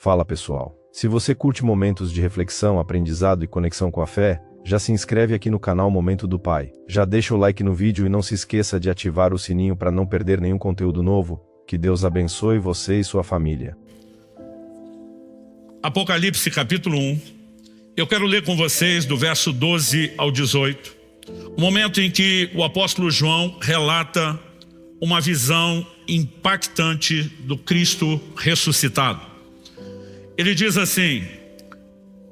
Fala pessoal, se você curte momentos de reflexão, aprendizado e conexão com a fé, já se inscreve aqui no canal Momento do Pai, já deixa o like no vídeo e não se esqueça de ativar o sininho para não perder nenhum conteúdo novo. Que Deus abençoe você e sua família. Apocalipse capítulo 1, eu quero ler com vocês do verso 12 ao 18, o momento em que o apóstolo João relata uma visão impactante do Cristo ressuscitado. Ele diz assim,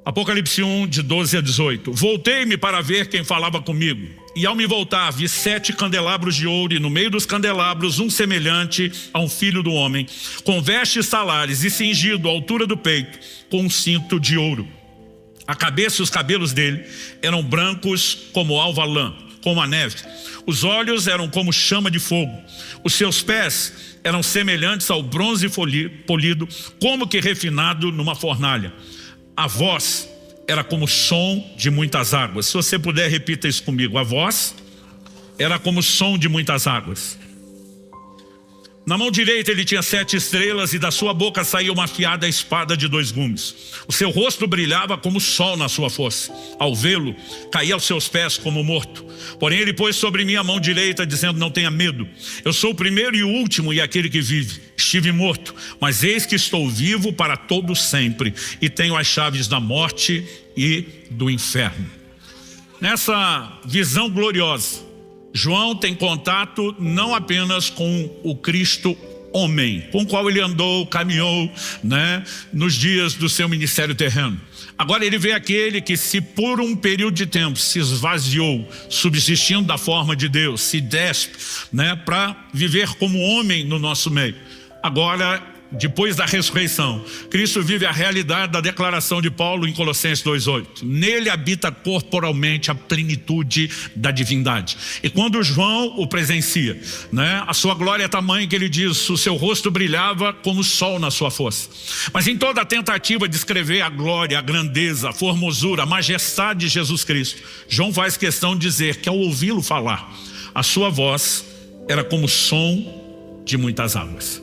Apocalipse 1, de 12 a 18. Voltei-me para ver quem falava comigo, e ao me voltar vi 7 candelabros de ouro, e no meio dos candelabros um semelhante a um filho do homem, com vestes talares e cingido à altura do peito, com um cinto de ouro. A cabeça e os cabelos dele eram brancos como alva lã, como a neve. Os olhos eram como chama de fogo. Os seus pés eram semelhantes ao bronze polido, como que refinado numa fornalha. A voz era como som de muitas águas. Se você puder, repita isso comigo. A voz era como som de muitas águas. Na mão direita ele tinha 7 estrelas, e da sua boca saía uma afiada espada de 2 gumes. O seu rosto brilhava como o sol na sua força. Ao vê-lo, caía aos seus pés como morto. Porém ele pôs sobre mim a mão direita, dizendo: não tenha medo. Eu sou o primeiro e o último e aquele que vive. Estive morto, mas eis que estou vivo para todo sempre, e tenho as chaves da morte e do inferno. Nessa visão gloriosa, João tem contato não apenas com o Cristo homem, com o qual ele andou, caminhou, nos dias do seu ministério terreno. Agora ele vê aquele que, se por um período de tempo se esvaziou, subsistindo da forma de Deus, se despe, para viver como homem no nosso meio. Agora, depois da ressurreição, Cristo vive a realidade da declaração de Paulo em Colossenses 2,8. Nele habita corporalmente a plenitude da divindade. E quando João o presencia, a sua glória é tamanha que ele diz: o seu rosto brilhava como o sol na sua força. Mas em toda a tentativa de escrever a glória, a grandeza, a formosura, a majestade de Jesus Cristo, João faz questão de dizer que ao ouvi-lo falar, a sua voz era como o som de muitas águas.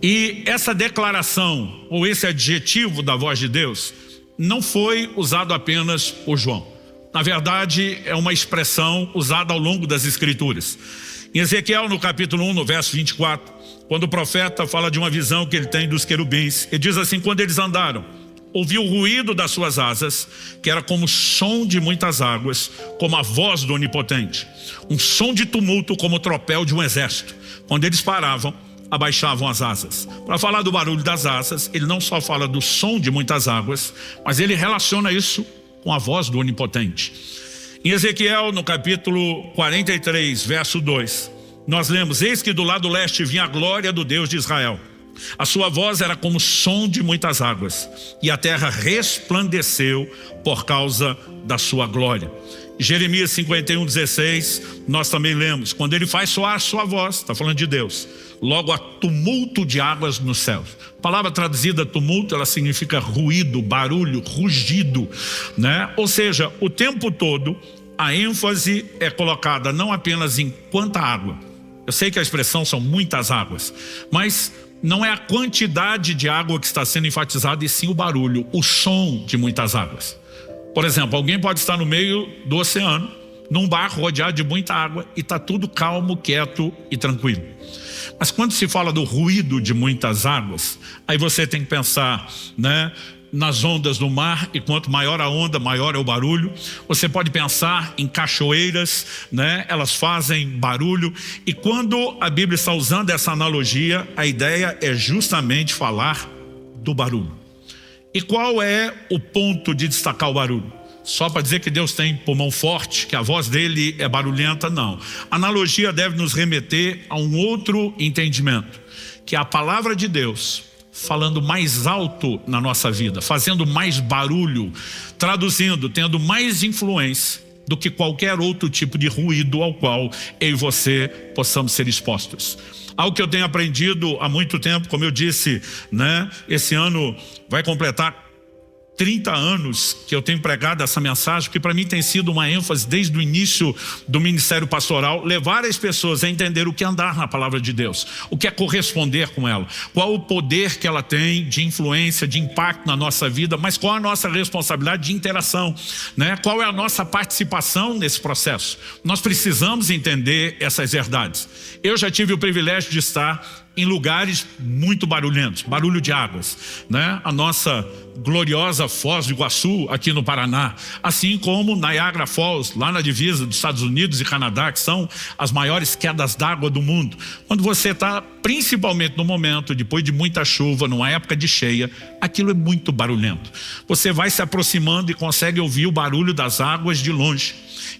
E essa declaração, ou esse adjetivo da voz de Deus, não foi usado apenas por João. Na verdade, é uma expressão usada ao longo das Escrituras. Em Ezequiel, no capítulo 1, no verso 24, quando o profeta fala de uma visão que ele tem dos querubins, ele diz assim: quando eles andaram, ouvi o ruído das suas asas, que era como o som de muitas águas, como a voz do Onipotente. Um som de tumulto como o tropel de um exército. Quando eles paravam, abaixavam as asas. Para falar do barulho das asas, ele não só fala do som de muitas águas, mas ele relaciona isso com a voz do Onipotente. Em Ezequiel, no capítulo 43, verso 2, nós lemos: eis que do lado leste vinha a glória do Deus de Israel. A sua voz era como o som de muitas águas, e a terra resplandeceu por causa da sua glória. Jeremias 51, 16, nós também lemos: quando ele faz soar a sua voz, está falando de Deus, logo há tumulto de águas nos céus. A palavra traduzida tumulto, ela significa ruído, barulho, rugido, Ou seja, o tempo todo a ênfase é colocada não apenas em quanta água. Eu sei que a expressão são muitas águas, mas não é a quantidade de água que está sendo enfatizada, e sim o barulho, o som de muitas águas. Por exemplo, alguém pode estar no meio do oceano, num barco rodeado de muita água, e está tudo calmo, quieto e tranquilo. Mas quando se fala do ruído de muitas águas, aí você tem que pensar, nas ondas do mar, e quanto maior a onda, maior é o barulho. Você pode pensar em cachoeiras, elas fazem barulho. E quando a Bíblia está usando essa analogia, a ideia é justamente falar do barulho. E qual é o ponto de destacar o barulho? Só para dizer que Deus tem pulmão forte, que a voz dele é barulhenta? Não. A analogia deve nos remeter a um outro entendimento, que é a palavra de Deus falando mais alto na nossa vida, fazendo mais barulho, traduzindo, tendo mais influência do que qualquer outro tipo de ruído ao qual eu e você possamos ser expostos. Algo que eu tenho aprendido há muito tempo, como eu disse, esse ano vai completar 30 anos que eu tenho pregado essa mensagem, que para mim tem sido uma ênfase desde o início do ministério pastoral, levar as pessoas a entender o que é andar na palavra de Deus, o que é corresponder com ela, qual o poder que ela tem de influência, de impacto na nossa vida, mas qual a nossa responsabilidade de interação, né? Qual é a nossa participação nesse processo. Nós precisamos entender essas verdades. Eu já tive o privilégio de estar em lugares muito barulhentos, barulho de águas, né? A nossa gloriosa Foz do Iguaçu aqui no Paraná, assim como Niagara Falls, lá na divisa dos Estados Unidos e Canadá, que são as maiores quedas d'água do mundo. Quando você está, principalmente no momento, depois de muita chuva, numa época de cheia, aquilo é muito barulhento. Você vai se aproximando e consegue ouvir o barulho das águas de longe.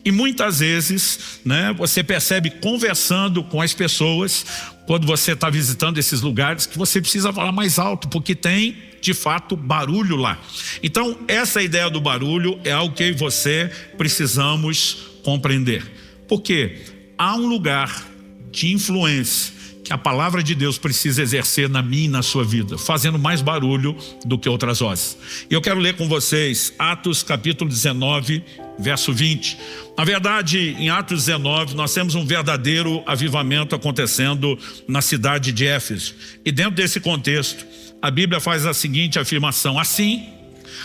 E muitas vezes, né, você percebe conversando com as pessoas, quando você está visitando esses lugares, que você precisa falar mais alto, porque tem, de fato, barulho lá. Então, essa ideia do barulho é algo que eu e você precisamos compreender. Porque há um lugar de influência que a palavra de Deus precisa exercer na minha e na sua vida, fazendo mais barulho do que outras vozes. E eu quero ler com vocês Atos capítulo 19, verso 20. Na verdade, em Atos 19, nós temos um verdadeiro avivamento acontecendo na cidade de Éfeso. E dentro desse contexto, a Bíblia faz a seguinte afirmação: assim,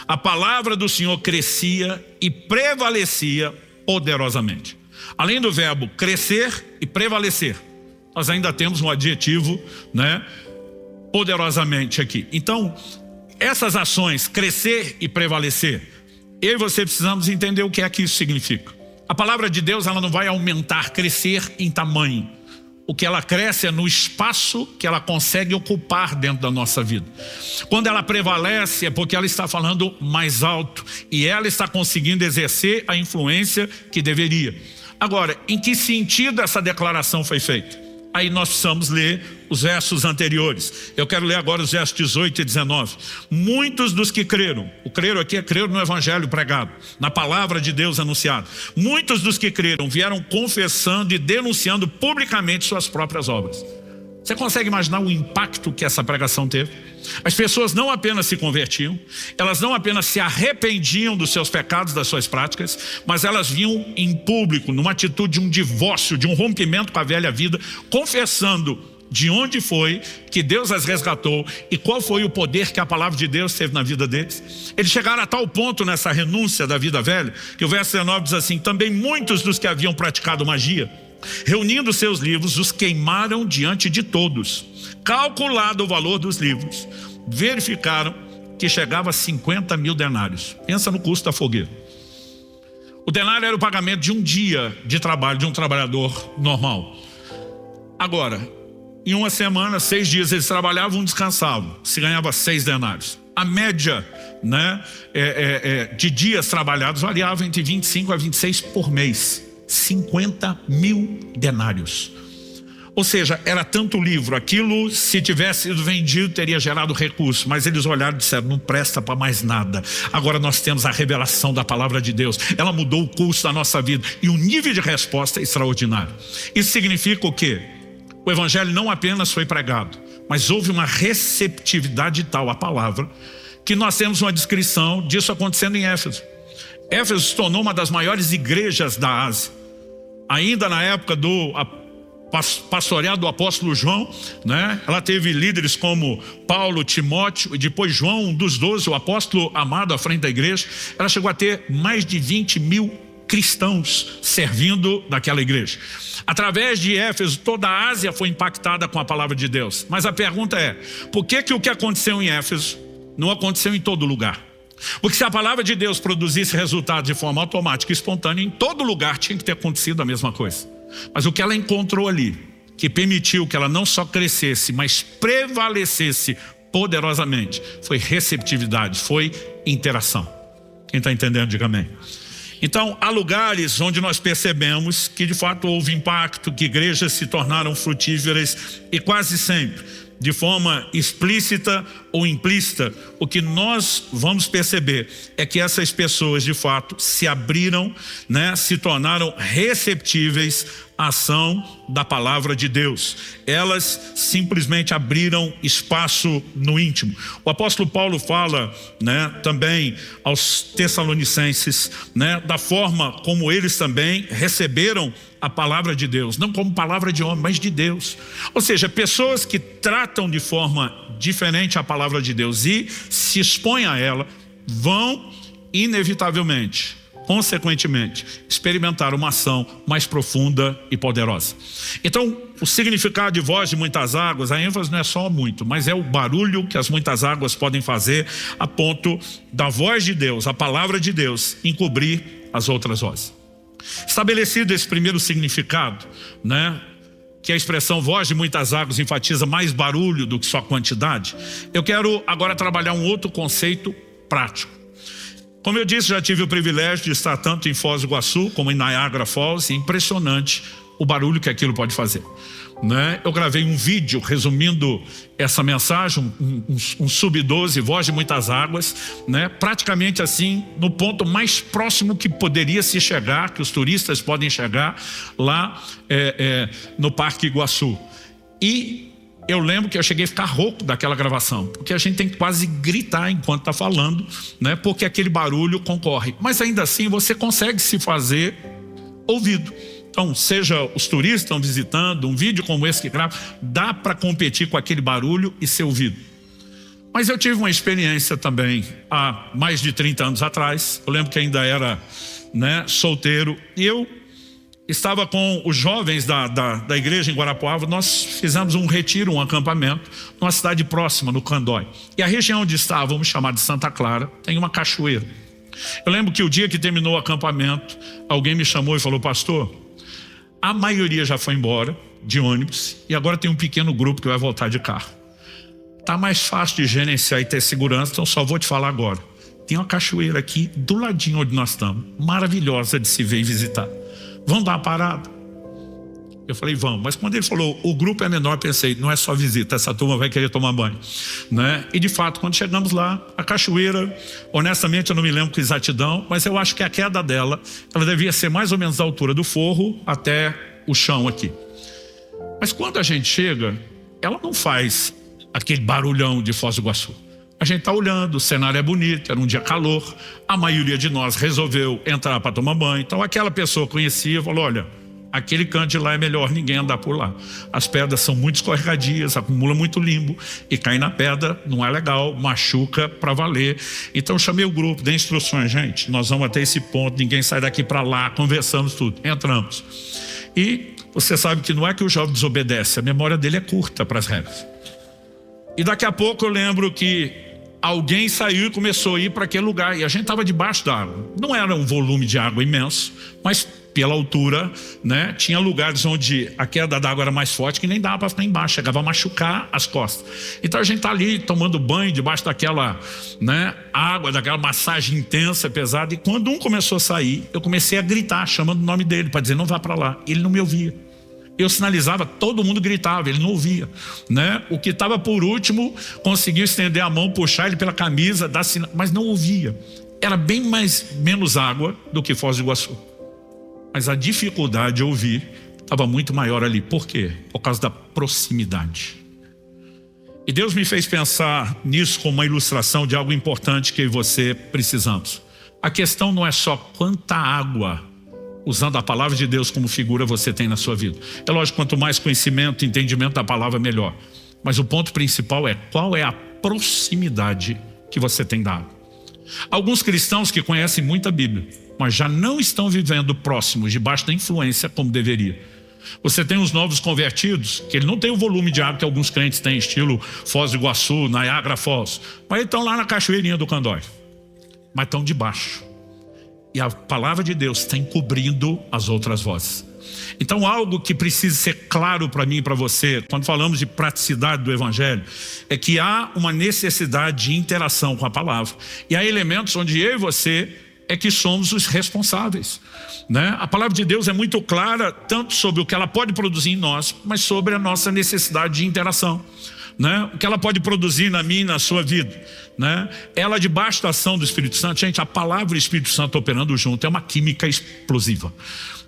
a palavra do Senhor crescia e prevalecia poderosamente. Além do verbo crescer e prevalecer, nós ainda temos um adjetivo, né, poderosamente aqui. Então, essas ações, crescer e prevalecer, eu e você precisamos entender o que é que isso significa. A palavra de Deus, ela não vai aumentar, crescer em tamanho. O que ela cresce é no espaço que ela consegue ocupar dentro da nossa vida. Quando ela prevalece é porque ela está falando mais alto e ela está conseguindo exercer a influência que deveria. Agora, em que sentido essa declaração foi feita? Aí nós precisamos ler os versos anteriores. Eu quero ler agora os versos 18 e 19. Muitos dos que creram, o crer aqui é crer no evangelho pregado, na palavra de Deus anunciada. Muitos dos que creram vieram confessando e denunciando publicamente suas próprias obras. Você consegue imaginar o impacto que essa pregação teve? As pessoas não apenas se convertiam, elas não apenas se arrependiam dos seus pecados, das suas práticas, mas elas vinham em público, numa atitude de um divórcio, de um rompimento com a velha vida, confessando de onde foi que Deus as resgatou e qual foi o poder que a palavra de Deus teve na vida deles. Eles chegaram a tal ponto nessa renúncia da vida velha, que o verso 19 diz assim: também muitos dos que haviam praticado magia, reunindo seus livros, os queimaram diante de todos. Calculado o valor dos livros, verificaram que chegava a 50 mil denários. Pensa no custo da fogueira. O denário era o pagamento de um dia de trabalho de um trabalhador normal. Agora, em uma semana, 6 dias eles trabalhavam, descansavam. Se ganhava 6 denários. A média, né, de dias trabalhados variava entre 25 a 26 por mês. 50 mil denários. Ou seja, era tanto livro, aquilo, se tivesse sido vendido, teria gerado recurso, mas eles olharam e disseram: não presta para mais nada. Agora nós temos a revelação da palavra de Deus, ela mudou o curso da nossa vida, e o nível de resposta é extraordinário. Isso significa o quê? O evangelho não apenas foi pregado, mas houve uma receptividade tal à palavra, que nós temos uma descrição disso acontecendo em Éfeso. Éfeso se tornou uma das maiores igrejas da Ásia. Ainda na época do pastoreado do apóstolo João, né? Ela teve líderes como Paulo, Timóteo e depois João, um dos 12, o apóstolo amado à frente da igreja. Ela chegou a ter mais de 20 mil cristãos servindo naquela igreja. Através de Éfeso, toda a Ásia foi impactada com a palavra de Deus. Mas a pergunta é: por que o que aconteceu em Éfeso não aconteceu em todo lugar? Porque se a palavra de Deus produzisse resultados de forma automática e espontânea, em todo lugar tinha que ter acontecido a mesma coisa. Mas o que ela encontrou ali, que permitiu que ela não só crescesse, mas prevalecesse poderosamente, foi receptividade, foi interação. Quem está entendendo, diga amém. Então, há lugares onde nós percebemos que de fato houve impacto, que igrejas se tornaram frutíferas, e quase sempre, de forma explícita ou implícita, o que nós vamos perceber é que essas pessoas de fato se abriram, né, se tornaram receptíveis a ação da palavra de Deus. Elas simplesmente abriram espaço no íntimo. O apóstolo Paulo fala, né, também aos Tessalonicenses, né, da forma como eles também receberam a palavra de Deus, não como palavra de homem, mas de Deus. Ou seja, pessoas que tratam de forma diferente a palavra de Deus e se expõem a ela, vão inevitavelmente, consequentemente, experimentar uma ação mais profunda e poderosa. Então, o significado de voz de muitas águas, a ênfase não é só muito, mas é o barulho que as muitas águas podem fazer a ponto da voz de Deus, a palavra de Deus, encobrir as outras vozes. Estabelecido esse primeiro significado, né, que a expressão voz de muitas águas enfatiza mais barulho do que só quantidade, eu quero agora trabalhar um outro conceito prático. Como eu disse, já tive o privilégio de estar tanto em Foz do Iguaçu como em Niagara Falls, e é impressionante o barulho que aquilo pode fazer, né? Eu gravei um vídeo resumindo essa mensagem, um sub-12, voz de muitas águas, né? Praticamente assim, no ponto mais próximo que poderia se chegar, que os turistas podem chegar lá no Parque Iguaçu. E eu lembro que eu cheguei a ficar rouco daquela gravação, porque a gente tem que quase gritar enquanto está falando, né? Porque aquele barulho concorre. Mas ainda assim você consegue se fazer ouvido. Então, seja os turistas estão visitando, um vídeo como esse que grava, dá para competir com aquele barulho e ser ouvido. Mas eu tive uma experiência também há mais de 30 anos atrás. Eu lembro que ainda era, né, solteiro, e eu estava com os jovens da igreja em Guarapuava. Nós fizemos um retiro, um acampamento numa cidade próxima, no Candói. E a região onde estávamos, chamada de Santa Clara, tem uma cachoeira. Eu lembro que o dia que terminou o acampamento, alguém me chamou e falou: pastor, a maioria já foi embora de ônibus e agora tem um pequeno grupo que vai voltar de carro. Tá mais fácil de gerenciar e ter segurança, então só vou te falar agora. Tem uma cachoeira aqui do ladinho onde nós estamos, maravilhosa de se ver e visitar. Vamos dar uma parada? Eu falei, vamos. Mas quando ele falou, o grupo é menor, pensei, não é só visita, essa turma vai querer tomar banho, né? E de fato, quando chegamos lá, a cachoeira, honestamente eu não me lembro com exatidão, mas eu acho que a queda dela, ela devia ser mais ou menos da altura do forro até o chão aqui. Mas quando a gente chega, ela não faz aquele barulhão de Foz do Iguaçu. A gente está olhando, o cenário é bonito, era um dia calor, a maioria de nós resolveu entrar para tomar banho. Então aquela pessoa conhecia, falou, olha, aquele canto de lá é melhor ninguém andar por lá. As pedras são muito escorregadias, acumula muito limbo e cair na pedra não é legal, machuca para valer. Então eu chamei o grupo, dei instruções, gente, nós vamos até esse ponto, ninguém sai daqui para lá, conversamos tudo, entramos. E você sabe que não é que o jovem desobedece, a memória dele é curta para as regras. E daqui a pouco eu lembro que alguém saiu e começou a ir para aquele lugar e a gente estava debaixo da água. Não era um volume de água imenso, mas pela altura, né, tinha lugares onde a queda d'água era mais forte que nem dava para ficar embaixo, chegava a machucar as costas. Então a gente está ali tomando banho debaixo daquela, né, água, daquela massagem intensa, pesada, e quando um começou a sair, eu comecei a gritar, chamando o nome dele, para dizer, não vá para lá. Ele não me ouvia. Eu sinalizava, todo mundo gritava, ele não ouvia, né? O que estava por último conseguiu estender a mão, puxar ele pela camisa, dar sinal, mas não ouvia. Era bem menos água do que Foz do Iguaçu. Mas a dificuldade de ouvir estava muito maior ali. Por quê? Por causa da proximidade. E Deus me fez pensar nisso como uma ilustração de algo importante que eu e você precisamos. A questão não é só quanta água, usando a palavra de Deus como figura, você tem na sua vida. É lógico, quanto mais conhecimento, entendimento da palavra, melhor. Mas o ponto principal é qual é a proximidade que você tem da água. Alguns cristãos que conhecem muito a Bíblia, mas já não estão vivendo próximos, debaixo da influência como deveria. Você tem os novos convertidos, que ele não tem o volume de água que alguns crentes têm, estilo Foz do Iguaçu, Niagara Falls, mas eles estão lá na cachoeirinha do Candói, mas estão debaixo. E a palavra de Deus está encobrindo as outras vozes. Então algo que precisa ser claro para mim e para você, quando falamos de praticidade do Evangelho, é que há uma necessidade de interação com a palavra. E há elementos onde eu e você é que somos os responsáveis, né? A palavra de Deus é muito clara, tanto sobre o que ela pode produzir em nós, mas sobre a nossa necessidade de interação. né? O que ela pode produzir na minha e na sua vida, né? Ela, debaixo da ação do Espírito Santo, gente, a palavra e o Espírito Santo operando junto é uma química explosiva.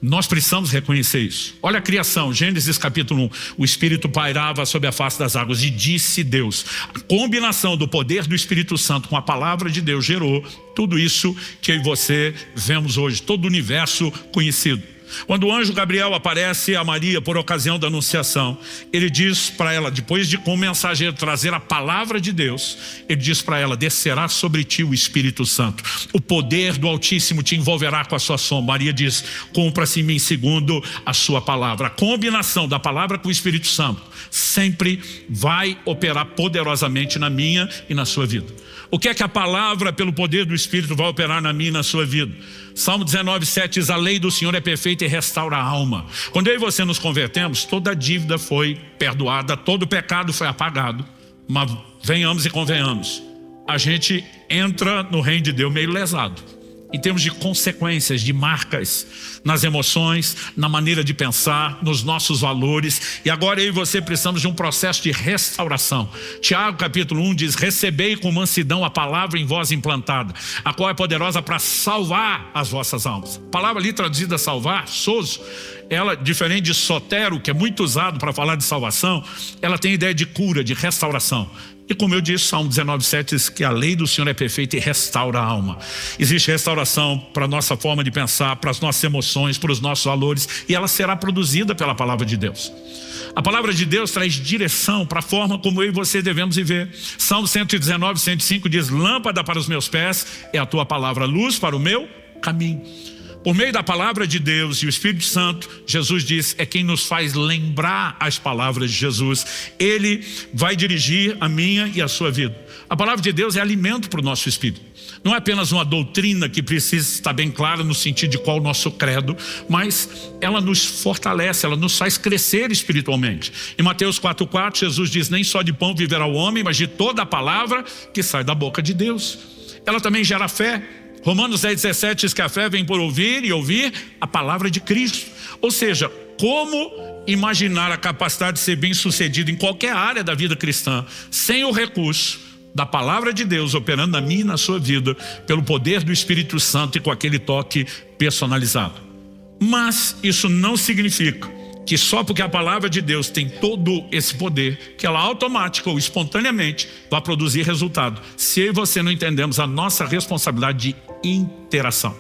Nós precisamos reconhecer isso. Olha a criação, Gênesis capítulo 1. O Espírito pairava sobre a face das águas e disse Deus. A combinação do poder do Espírito Santo com a palavra de Deus gerou tudo isso que eu e você vemos hoje, todo o universo conhecido. Quando o anjo Gabriel aparece a Maria por ocasião da anunciação, ele diz para ela, depois de com o mensageiro trazer a palavra de Deus, ele diz para ela: descerá sobre ti o Espírito Santo, o poder do Altíssimo te envolverá com a sua sombra. Maria diz: cumpra-se em mim segundo a sua palavra. A combinação da palavra com o Espírito Santo sempre vai operar poderosamente na minha e na sua vida. O que é que a palavra pelo poder do Espírito vai operar na minha e na sua vida? Salmo 19:7 diz: a lei do Senhor é perfeita e restaura a alma. Quando eu e você nos convertemos, toda a dívida foi perdoada, todo o pecado foi apagado. Mas venhamos e convenhamos, a gente entra no reino de Deus meio lesado, em termos de consequências, de marcas, nas emoções, na maneira de pensar, nos nossos valores. E agora eu e você precisamos de um processo de restauração. Tiago capítulo 1 diz: recebei com mansidão a palavra em vós implantada, a qual é poderosa para salvar as vossas almas. A palavra ali traduzida salvar, sozo, ela, diferente de sotero, que é muito usado para falar de salvação, ela tem a ideia de cura, de restauração. E como eu disse, Salmo 19:7 diz que a lei do Senhor é perfeita e restaura a alma. Existe restauração para a nossa forma de pensar, para as nossas emoções, para os nossos valores, e ela será produzida pela palavra de Deus. A palavra de Deus traz direção para a forma como eu e você devemos viver. Salmo 119:105 diz: lâmpada para os meus pés é a tua palavra, luz para o meu caminho. Por meio da palavra de Deus e o Espírito Santo, Jesus diz, é quem nos faz lembrar as palavras de Jesus. Ele vai dirigir a minha e a sua vida. A palavra de Deus é alimento para o nosso espírito. Não é apenas uma doutrina que precisa estar bem clara no sentido de qual o nosso credo, mas ela nos fortalece, ela nos faz crescer espiritualmente. Em Mateus 4:4, Jesus diz: nem só de pão viverá o homem, mas de toda a palavra que sai da boca de Deus. Ela também gera fé. Romanos 10:17 diz que a fé vem por ouvir e ouvir a palavra de Cristo. Ou seja, como imaginar a capacidade de ser bem sucedido em qualquer área da vida cristã sem o recurso da palavra de Deus operando na minha e na sua vida, pelo poder do Espírito Santo e com aquele toque personalizado? Mas isso não significa que só porque a palavra de Deus tem todo esse poder, que ela automática ou espontaneamente vai produzir resultado, se eu e você não entendemos a nossa responsabilidade de interação.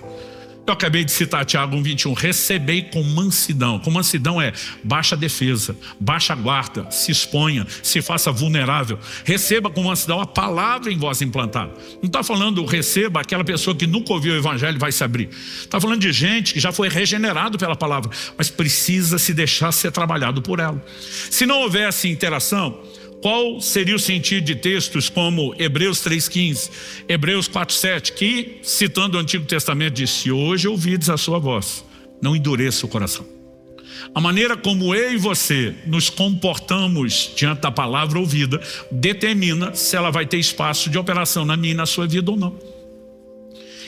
Eu acabei de citar Tiago 1:21, recebei com mansidão. Com mansidão é baixa defesa, baixa guarda, se exponha, se faça vulnerável. Receba com mansidão a palavra em vós implantada. Não está falando receba aquela pessoa que nunca ouviu o evangelho e vai se abrir. Está falando de gente que já foi regenerado pela palavra, mas precisa se deixar ser trabalhado por ela. Se não houvesse interação, qual seria o sentido de textos como Hebreus 3:15, Hebreus 4:7, que, citando o Antigo Testamento, diz: se hoje ouvides a sua voz, não endureça o coração. A maneira como eu e você nos comportamos diante da palavra ouvida determina se ela vai ter espaço de operação na minha e na sua vida ou não.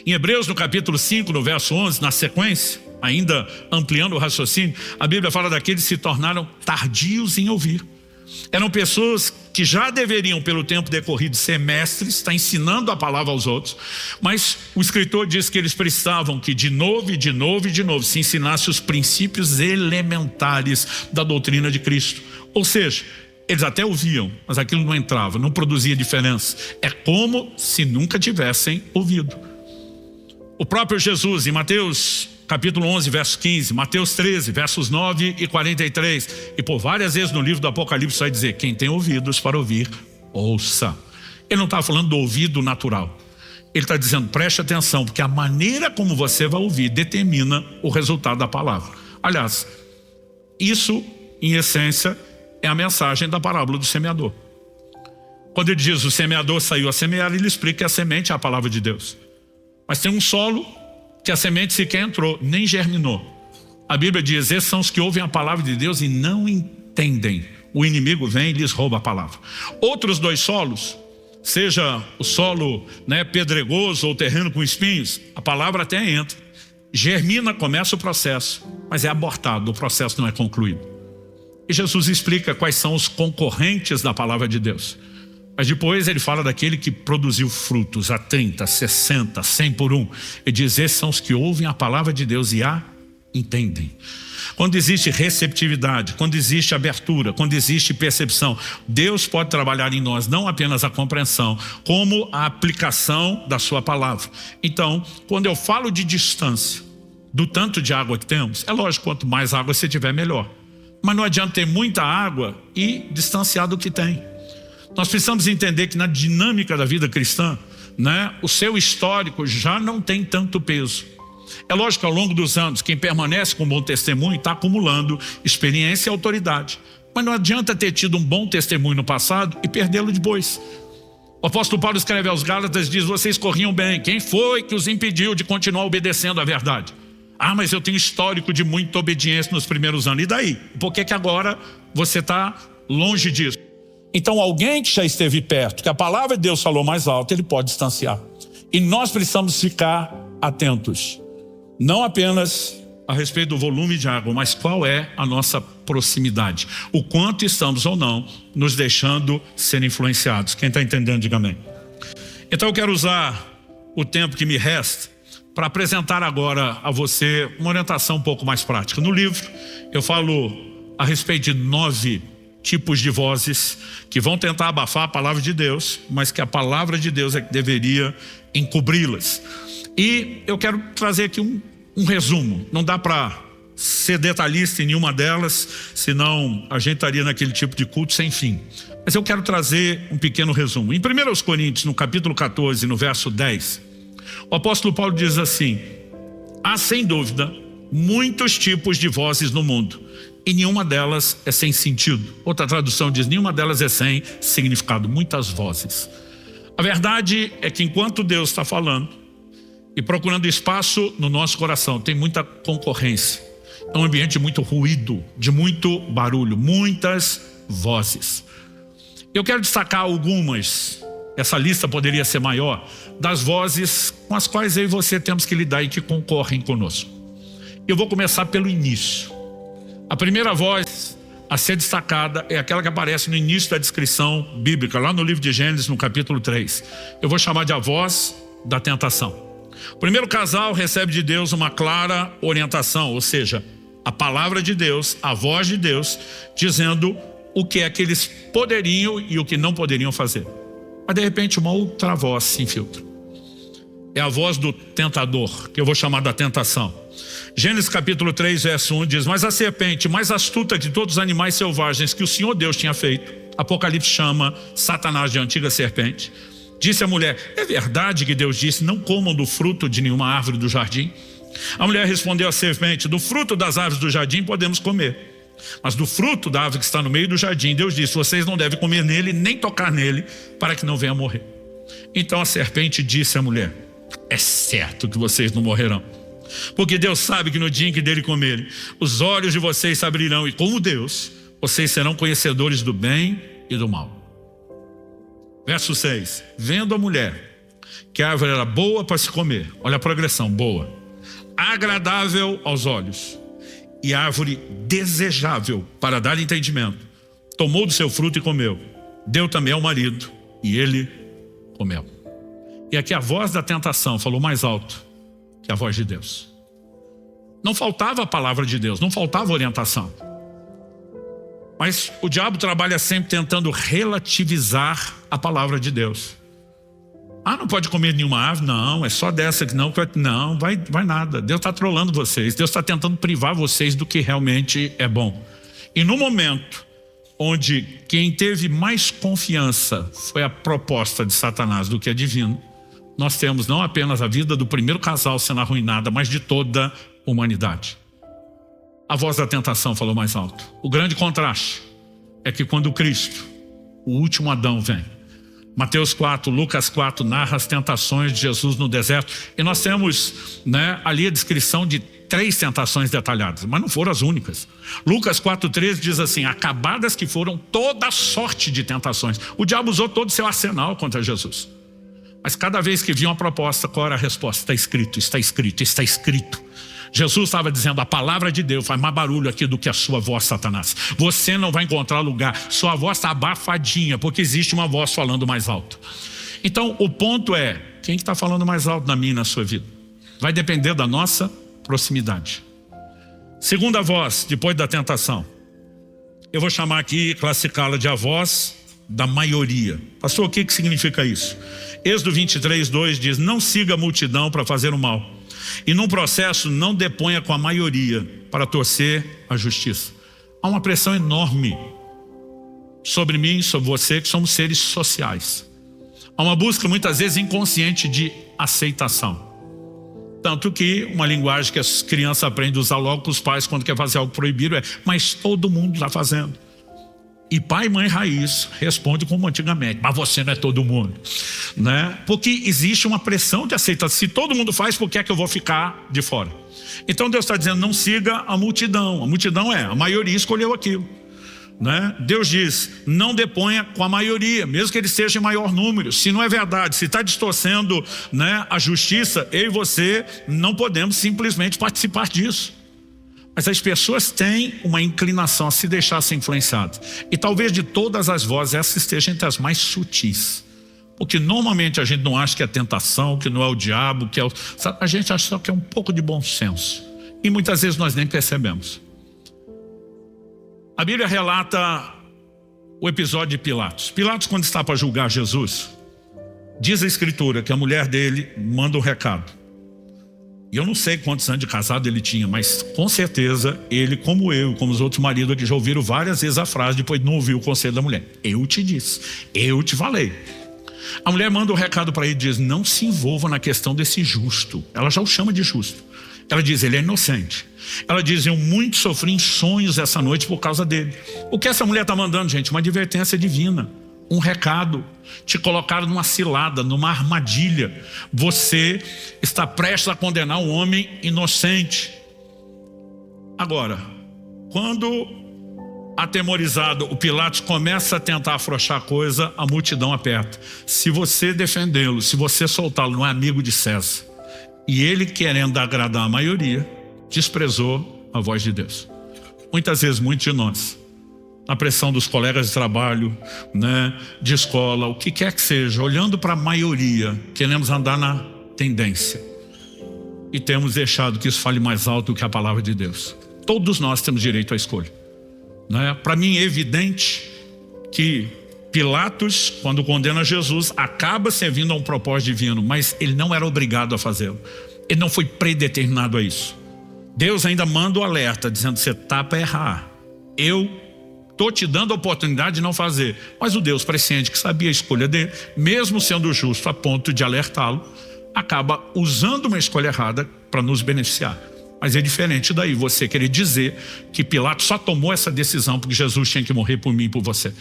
Em Hebreus, no capítulo 5, no verso 11, na sequência, ainda ampliando o raciocínio, a Bíblia fala daqueles que se tornaram tardios em ouvir. Eram pessoas que já deveriam, pelo tempo decorrido, ser mestres, estar ensinando a palavra aos outros, mas o escritor diz que eles precisavam que de novo e de novo e de novo se ensinasse os princípios elementares da doutrina de Cristo. Ou seja, eles até ouviam, mas aquilo não entrava, não produzia diferença. É como se nunca tivessem ouvido. O próprio Jesus, em Mateus capítulo 11, verso 15, Mateus 13, versos 9 e 43, e por várias vezes no livro do Apocalipse vai dizer: quem tem ouvidos para ouvir, ouça. Ele não está falando do ouvido natural. Ele está dizendo: preste atenção, porque a maneira como você vai ouvir determina o resultado da palavra. Aliás, isso, em essência, é a mensagem da parábola do semeador. Quando ele diz o semeador saiu a semear, ele explica que a semente é a palavra de Deus. Mas tem um solo que a semente sequer entrou, nem germinou. A Bíblia diz: esses são os que ouvem a palavra de Deus e não entendem. O inimigo vem e lhes rouba a palavra. Outros dois solos, seja o solo pedregoso ou terreno com espinhos, a palavra até entra, germina, começa o processo, mas é abortado, o processo não é concluído. E Jesus explica quais são os concorrentes da palavra de Deus. Mas depois ele fala daquele que produziu frutos a 30, 60, 100 por um. Ele diz, esses são os que ouvem a palavra de Deus e a entendem. Quando existe receptividade, quando existe abertura, quando existe percepção, Deus pode trabalhar em nós não apenas a compreensão, como a aplicação da sua palavra. Então, quando eu falo de distância, do tanto de água que temos, é lógico, quanto mais água você tiver, melhor. Mas não adianta ter muita água e distanciar do que tem. Nós precisamos entender que na dinâmica da vida cristã, né, o seu histórico já não tem tanto peso. É lógico que ao longo dos anos, quem permanece com um bom testemunho está acumulando experiência e autoridade. Mas não adianta ter tido um bom testemunho no passado e perdê-lo depois. O apóstolo Paulo escreve aos Gálatas e diz, vocês corriam bem. Quem foi que os impediu de continuar obedecendo à verdade? Ah, mas eu tenho histórico de muita obediência nos primeiros anos. E daí? Por que que agora você está longe disso? Então alguém que já esteve perto, que a palavra de Deus falou mais alto, ele pode distanciar. E nós precisamos ficar atentos. Não apenas a respeito do volume de água, mas qual é a nossa proximidade. O quanto estamos ou não nos deixando ser influenciados. Quem está entendendo, diga amém. Então eu quero usar o tempo que me resta para apresentar agora a você uma orientação um pouco mais prática. No livro eu falo a respeito de 9 tipos de vozes que vão tentar abafar a palavra de Deus, mas que a palavra de Deus é que deveria encobri-las. E eu quero trazer aqui um resumo. Não dá para ser detalhista em nenhuma delas, senão a gente estaria naquele tipo de culto sem fim. Mas eu quero trazer um pequeno resumo. Em 1 Coríntios, no capítulo 14, no verso 10, o apóstolo Paulo diz assim, há sem dúvida muitos tipos de vozes no mundo, e nenhuma delas é sem sentido. Outra tradução diz, nenhuma delas é sem significado, muitas vozes. A verdade é que enquanto Deus está falando, e procurando espaço no nosso coração, tem muita concorrência. É um ambiente de muito ruído, de muito barulho, muitas vozes. Eu quero destacar algumas, essa lista poderia ser maior, das vozes com as quais eu e você temos que lidar e que concorrem conosco. Eu vou começar pelo início. A primeira voz a ser destacada é aquela que aparece no início da descrição bíblica, lá no livro de Gênesis, no capítulo 3. Eu vou chamar de a voz da tentação. O primeiro casal recebe de Deus uma clara orientação, ou seja, a palavra de Deus, a voz de Deus, dizendo o que é que eles poderiam e o que não poderiam fazer. Mas de repente uma outra voz se infiltra. É a voz do tentador, que eu vou chamar da tentação. Gênesis capítulo 3, verso 1 diz, mas a serpente mais astuta de todos os animais selvagens que o Senhor Deus tinha feito, Apocalipse chama Satanás de antiga serpente, disse a mulher, é verdade que Deus disse, não comam do fruto de nenhuma árvore do jardim? A mulher respondeu à serpente, do fruto das árvores do jardim podemos comer, mas do fruto da árvore que está no meio do jardim, Deus disse, vocês não devem comer nele, nem tocar nele, para que não venha morrer. Então a serpente disse à mulher, é certo que vocês não morrerão, porque Deus sabe que no dia em que dele comerem, os olhos de vocês se abrirão, e como Deus, vocês serão conhecedores do bem e do mal. Verso 6, vendo a mulher que a árvore era boa para se comer, olha a progressão, boa, agradável aos olhos e árvore desejável para dar entendimento, tomou do seu fruto e comeu, deu também ao marido e ele comeu. E aqui a voz da tentação falou mais alto que a voz de Deus. Não faltava a palavra de Deus, não faltava orientação. Mas o diabo trabalha sempre tentando relativizar a palavra de Deus. Ah, não pode comer nenhuma árvore? Não, é só dessa que não. Não, vai nada. Deus está trolando vocês. Deus está tentando privar vocês do que realmente é bom. E no momento onde quem teve mais confiança foi a proposta de Satanás do que a divina, nós temos não apenas a vida do primeiro casal sendo arruinada, mas de toda a humanidade. A voz da tentação falou mais alto. O grande contraste é que quando Cristo, o último Adão, vem, Mateus 4, Lucas 4 narra as tentações de Jesus no deserto, e nós temos, ali a descrição de 3 tentações detalhadas, mas não foram as únicas. Lucas 4,13 diz assim, acabadas que foram toda sorte de tentações. O diabo usou todo o seu arsenal contra Jesus. Mas cada vez que vinha uma proposta, qual era a resposta? Está escrito, está escrito, está escrito. Jesus estava dizendo, a palavra de Deus faz mais barulho aqui do que a sua voz, Satanás. Você não vai encontrar lugar, sua voz está abafadinha, porque existe uma voz falando mais alto. Então o ponto é, quem que está falando mais alto na minha e na sua vida? Vai depender da nossa proximidade. Segunda voz, depois da tentação. Eu vou chamar aqui, classificá-la de a voz da maioria. Pastor, o que significa isso? Êxodo 23, 2 diz, não siga a multidão para fazer o mal. E num processo não deponha com a maioria para torcer a justiça. Há uma pressão enorme sobre mim e sobre você, que somos seres sociais. Há uma busca muitas vezes inconsciente de aceitação. Tanto que uma linguagem que as crianças aprendem a usar logo com os pais quando quer fazer algo proibido é, mas todo mundo está fazendo. E pai e mãe raiz responde como antigamente, mas você não é todo mundo, né? Porque existe uma pressão de aceitação. Se todo mundo faz, por que é que eu vou ficar de fora? Então Deus está dizendo, não siga a multidão. A multidão a maioria escolheu aquilo, né? Deus diz, não deponha com a maioria, mesmo que ele esteja em maior número. Se não é verdade, se está distorcendo, né, a justiça, eu e você não podemos simplesmente participar disso. Mas as pessoas têm uma inclinação a se deixar ser influenciadas. E talvez de todas as vozes, essa esteja entre as mais sutis. Porque normalmente a gente não acha que é tentação, que não é o diabo, que é o... A gente acha só que é um pouco de bom senso. E muitas vezes nós nem percebemos. A Bíblia relata o episódio de Pilatos. Pilatos, quando está para julgar Jesus, diz a Escritura que a mulher dele manda um recado. E eu não sei quantos anos de casado ele tinha, mas com certeza ele, como eu, como os outros maridos aqui, já ouviram várias vezes a frase, depois não ouviu o conselho da mulher. Eu te disse, eu te falei. A mulher manda um recado para ele e diz, não se envolva na questão desse justo. Ela já o chama de justo. Ela diz, ele é inocente. Ela diz, eu muito sofri em sonhos essa noite por causa dele. O que essa mulher está mandando, gente? Uma advertência divina. Um recado, te colocaram numa cilada, numa armadilha. Você está prestes a condenar um homem inocente. Agora, quando atemorizado, o Pilatos começa a tentar afrouxar a coisa, a multidão aperta. Se você defendê-lo, se você soltá-lo, não é amigo de César. E ele, querendo agradar a maioria, desprezou a voz de Deus. Muitas vezes, muitos de nós, na pressão dos colegas de trabalho, né, de escola, o que quer que seja, olhando para a maioria, queremos andar na tendência. E temos deixado que isso fale mais alto do que a palavra de Deus. Todos nós temos direito à escolha, né? Para mim é evidente que Pilatos, quando condena Jesus, acaba servindo a um propósito divino, mas ele não era obrigado a fazê-lo. Ele não foi predeterminado a isso. Deus ainda manda o alerta, dizendo, você está para errar. Eu estou te dando a oportunidade de não fazer. Mas o Deus presciente, que sabia a escolha dele, mesmo sendo justo a ponto de alertá-lo, acaba usando uma escolha errada para nos beneficiar. Mas é diferente daí você querer dizer que Pilatos só tomou essa decisão porque Jesus tinha que morrer por mim e por você.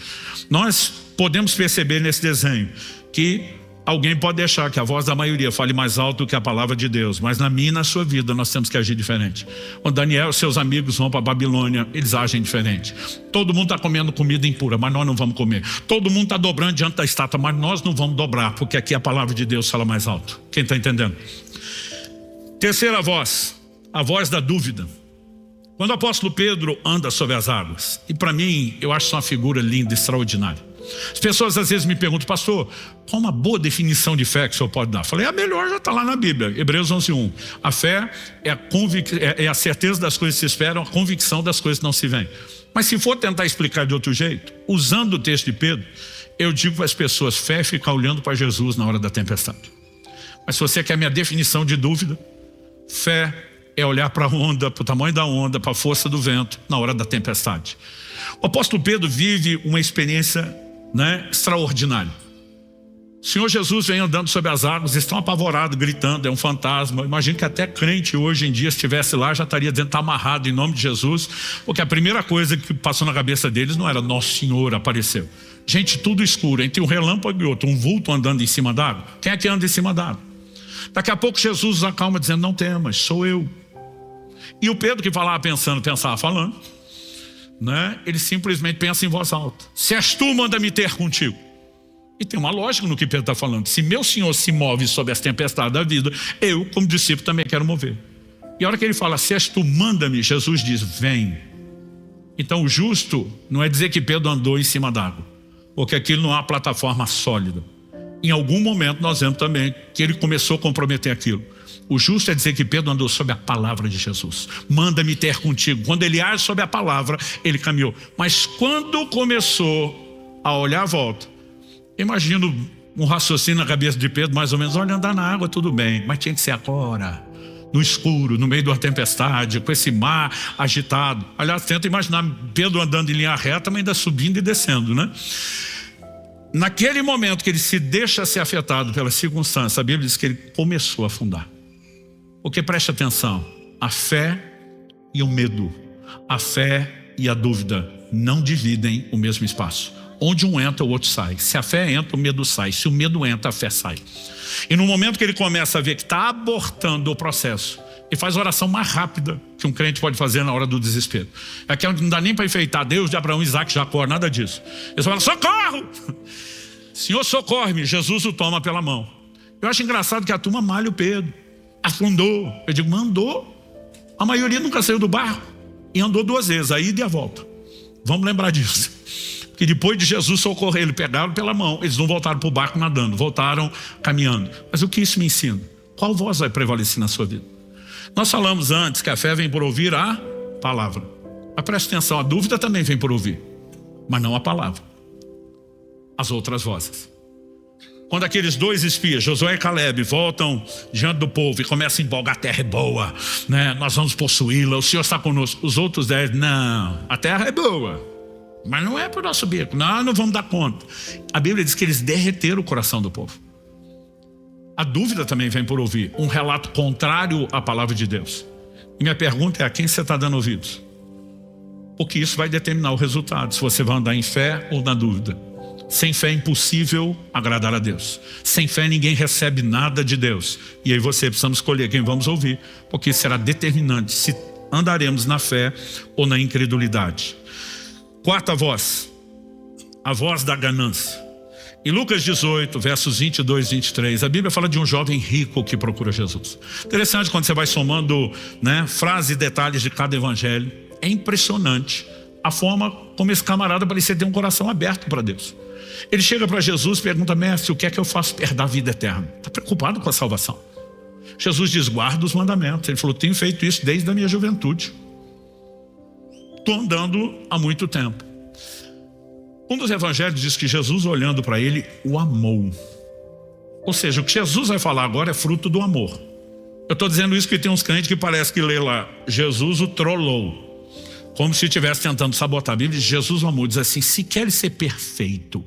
Nós podemos perceber nesse desenho que alguém pode deixar que a voz da maioria fale mais alto do que a palavra de Deus, mas na minha e na sua vida nós temos que agir diferente. Quando Daniel e seus amigos vão para a Babilônia, eles agem diferente. Todo mundo está comendo comida impura, mas nós não vamos comer. Todo mundo está dobrando diante da estátua, mas nós não vamos dobrar, porque aqui a palavra de Deus fala mais alto. Quem está entendendo? Terceira voz, a voz da dúvida. Quando o apóstolo Pedro anda sobre as águas, e para mim, eu acho isso uma figura linda, extraordinária. As pessoas às vezes me perguntam, pastor, qual uma boa definição de fé que o senhor pode dar? Eu falei, a melhor já está lá na Bíblia, Hebreus 11:1. A fé é a certeza das coisas que se esperam, a convicção das coisas que não se veem. Mas se for tentar explicar de outro jeito, usando o texto de Pedro, eu digo para as pessoas, fé é ficar olhando para Jesus na hora da tempestade. Mas se você quer minha definição de dúvida, fé é olhar para a onda, para o tamanho da onda, para a força do vento na hora da tempestade. O apóstolo Pedro vive uma experiência, né, extraordinária. O Senhor Jesus vem andando sobre as águas, estão apavorados, gritando, é um fantasma. Imagino que até crente hoje em dia, se estivesse lá, já estaria dizendo, está amarrado em nome de Jesus, porque a primeira coisa que passou na cabeça deles não era Nosso Senhor apareceu. Gente, tudo escuro, entre um relâmpago e outro, um vulto andando em cima d'água. Quem é que anda em cima d'água? Daqui a pouco Jesus os acalma dizendo, não temas, sou eu. E o Pedro, que falava pensando, pensava falando, né? Ele simplesmente pensa em voz alta. Se és tu, manda me ter contigo. E tem uma lógica no que Pedro está falando. Se meu Senhor se move sobre as tempestades da vida, eu, como discípulo, também quero mover. E a hora que ele fala, se és tu, manda-me, Jesus diz, vem. Então o justo não é dizer que Pedro andou em cima d'água, porque aquilo não há plataforma sólida. Em algum momento nós vemos também que ele começou a comprometer aquilo. O justo é dizer que Pedro andou sob a palavra de Jesus. Manda-me ter contigo. Quando ele age sob a palavra, ele caminhou. Mas quando começou a olhar à volta, imagino um raciocínio na cabeça de Pedro, mais ou menos, olha, andar na água tudo bem, mas tinha que ser agora, no escuro, no meio de uma tempestade, com esse mar agitado. Aliás, tenta imaginar Pedro andando em linha reta, mas ainda subindo e descendo, né? Naquele momento que ele se deixa ser afetado pela circunstância, a Bíblia diz que ele começou a afundar. Porque preste atenção, a fé e o medo, a fé e a dúvida não dividem o mesmo espaço. Onde um entra, o outro sai. Se a fé entra, o medo sai. Se o medo entra, a fé sai. E no momento que ele começa a ver que está abortando o processo, ele faz a oração mais rápida que um crente pode fazer na hora do desespero. É que não dá nem para enfeitar Deus de Abraão, Isaac, Jacó, nada disso. Ele fala, socorro! Senhor, socorre-me. Jesus o toma pela mão. Eu acho engraçado que a turma malha o Pedro. Afundou. Eu digo, mandou. A maioria nunca saiu do barco. E andou 2 vezes, a ida e a volta. Vamos lembrar disso. Que depois de Jesus socorrer, ele pegaram pela mão. Eles não voltaram para o barco nadando, voltaram caminhando. Mas o que isso me ensina? Qual voz vai prevalecer na sua vida? Nós falamos antes que a fé vem por ouvir a palavra. Mas preste atenção, a dúvida também vem por ouvir, mas não a palavra. As outras vozes. Quando aqueles 2 espias, Josué e Caleb, voltam diante do povo e começam a empolgar, a terra é boa, né? Nós vamos possuí-la, o Senhor está conosco. Os outros 10, não, a terra é boa, mas não é para o nosso bico, não vamos dar conta. A Bíblia diz que eles derreteram o coração do povo. A dúvida também vem por ouvir um relato contrário à palavra de Deus. E minha pergunta é, a quem você está dando ouvidos? Porque isso vai determinar o resultado, se você vai andar em fé ou na dúvida. Sem fé é impossível agradar a Deus. Sem fé ninguém recebe nada de Deus. E aí você precisa escolher quem vamos ouvir, porque será determinante se andaremos na fé ou na incredulidade. 4ª voz, a voz da ganância. Em Lucas 18, versos 22 e 23, a Bíblia fala de um jovem rico que procura Jesus. Interessante quando você vai somando, né, frases e detalhes de cada evangelho. É impressionante a forma como esse camarada parecia ter um coração aberto para Deus. Ele chega para Jesus e pergunta, mestre, o que é que eu faço para herdar a vida eterna? Está preocupado com a salvação. Jesus diz, guarda os mandamentos. Ele falou, tenho feito isso desde a minha juventude. Estou andando há muito tempo. Um dos evangelhos diz que Jesus, olhando para ele, o amou. Ou seja, o que Jesus vai falar agora é fruto do amor. Eu estou dizendo isso porque tem uns crentes que parece que lê lá, Jesus o trollou. Como se estivesse tentando sabotar a Bíblia. Jesus o amou, diz assim, se queres ser perfeito,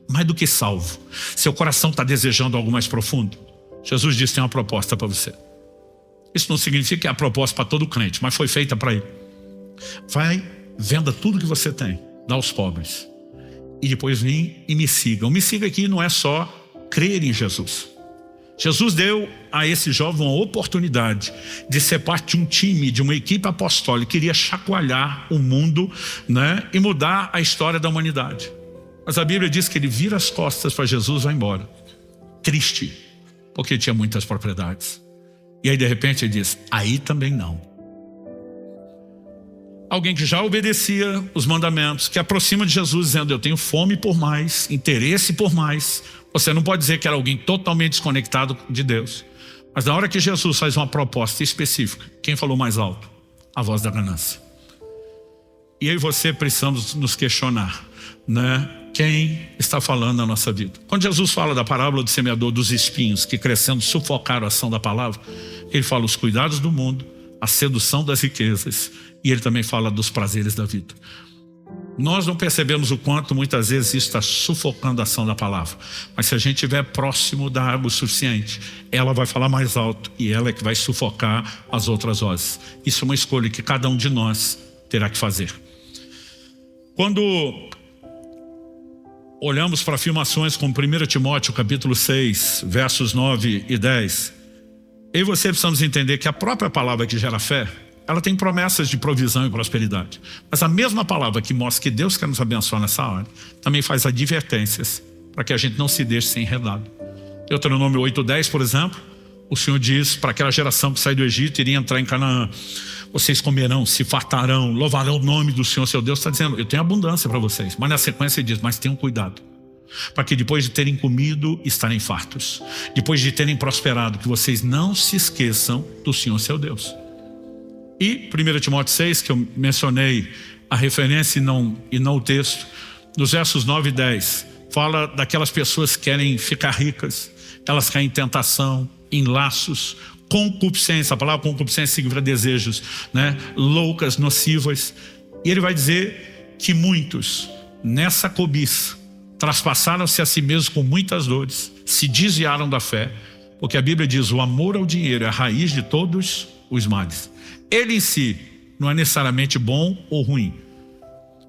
mais do que salvo, seu coração está desejando algo mais profundo, Jesus disse, tem uma proposta para você. Isso não significa que é a proposta para todo crente, mas foi feita para ele. Vai, venda tudo que você tem, dá aos pobres, e depois vem e me siga. O me siga aqui não é só crer em Jesus. Jesus deu a esse jovem uma oportunidade de ser parte de um time, de uma equipe apostólica que queria chacoalhar o mundo, né, e mudar a história da humanidade. Mas a Bíblia diz que ele vira as costas para Jesus e vai embora. Triste, porque tinha muitas propriedades. E aí de repente ele diz, aí também não. Alguém que já obedecia os mandamentos, que aproxima de Jesus dizendo, eu tenho fome por mais, interesse por mais. Você não pode dizer que era alguém totalmente desconectado de Deus. Mas na hora que Jesus faz uma proposta específica, quem falou mais alto? A voz da ganância. E aí você precisamos nos questionar, né? Quem está falando na nossa vida? Quando Jesus fala da parábola do semeador dos espinhos, que crescendo sufocaram a ação da palavra, ele fala os cuidados do mundo, a sedução das riquezas, e ele também fala dos prazeres da vida. Nós não percebemos o quanto muitas vezes isso está sufocando a ação da palavra. Mas se a gente estiver próximo da água o suficiente, ela vai falar mais alto e ela é que vai sufocar as outras vozes. Isso é uma escolha que cada um de nós terá que fazer. Quando olhamos para afirmações como 1 Timóteo capítulo 6, versos 9 e 10, eu e você precisamos entender que a própria palavra que gera fé, ela tem promessas de provisão e prosperidade. Mas a mesma palavra que mostra que Deus quer nos abençoar nessa hora, também faz advertências para que a gente não se deixe ser enredado. Deuteronômio 8:10, por exemplo, o Senhor diz para aquela geração que sai do Egito e iria entrar em Canaã: vocês comerão, se fartarão, louvarão o nome do Senhor seu Deus. Está dizendo, eu tenho abundância para vocês. Mas na sequência ele diz, mas tenham cuidado, para que depois de terem comido, estarem fartos. Depois de terem prosperado, que vocês não se esqueçam do Senhor seu Deus. E 1 Timóteo 6, que eu mencionei a referência e não o texto, nos versos 9 e 10, fala daquelas pessoas que querem ficar ricas. Elas caem em tentação, em laços, concupiscência. A palavra concupiscência significa desejos, né? Loucas, nocivas. E ele vai dizer que muitos, nessa cobiça, traspassaram-se a si mesmos com muitas dores, se desviaram da fé, porque a Bíblia diz, o amor ao dinheiro é a raiz de todos os males. Ele em si não é necessariamente bom ou ruim.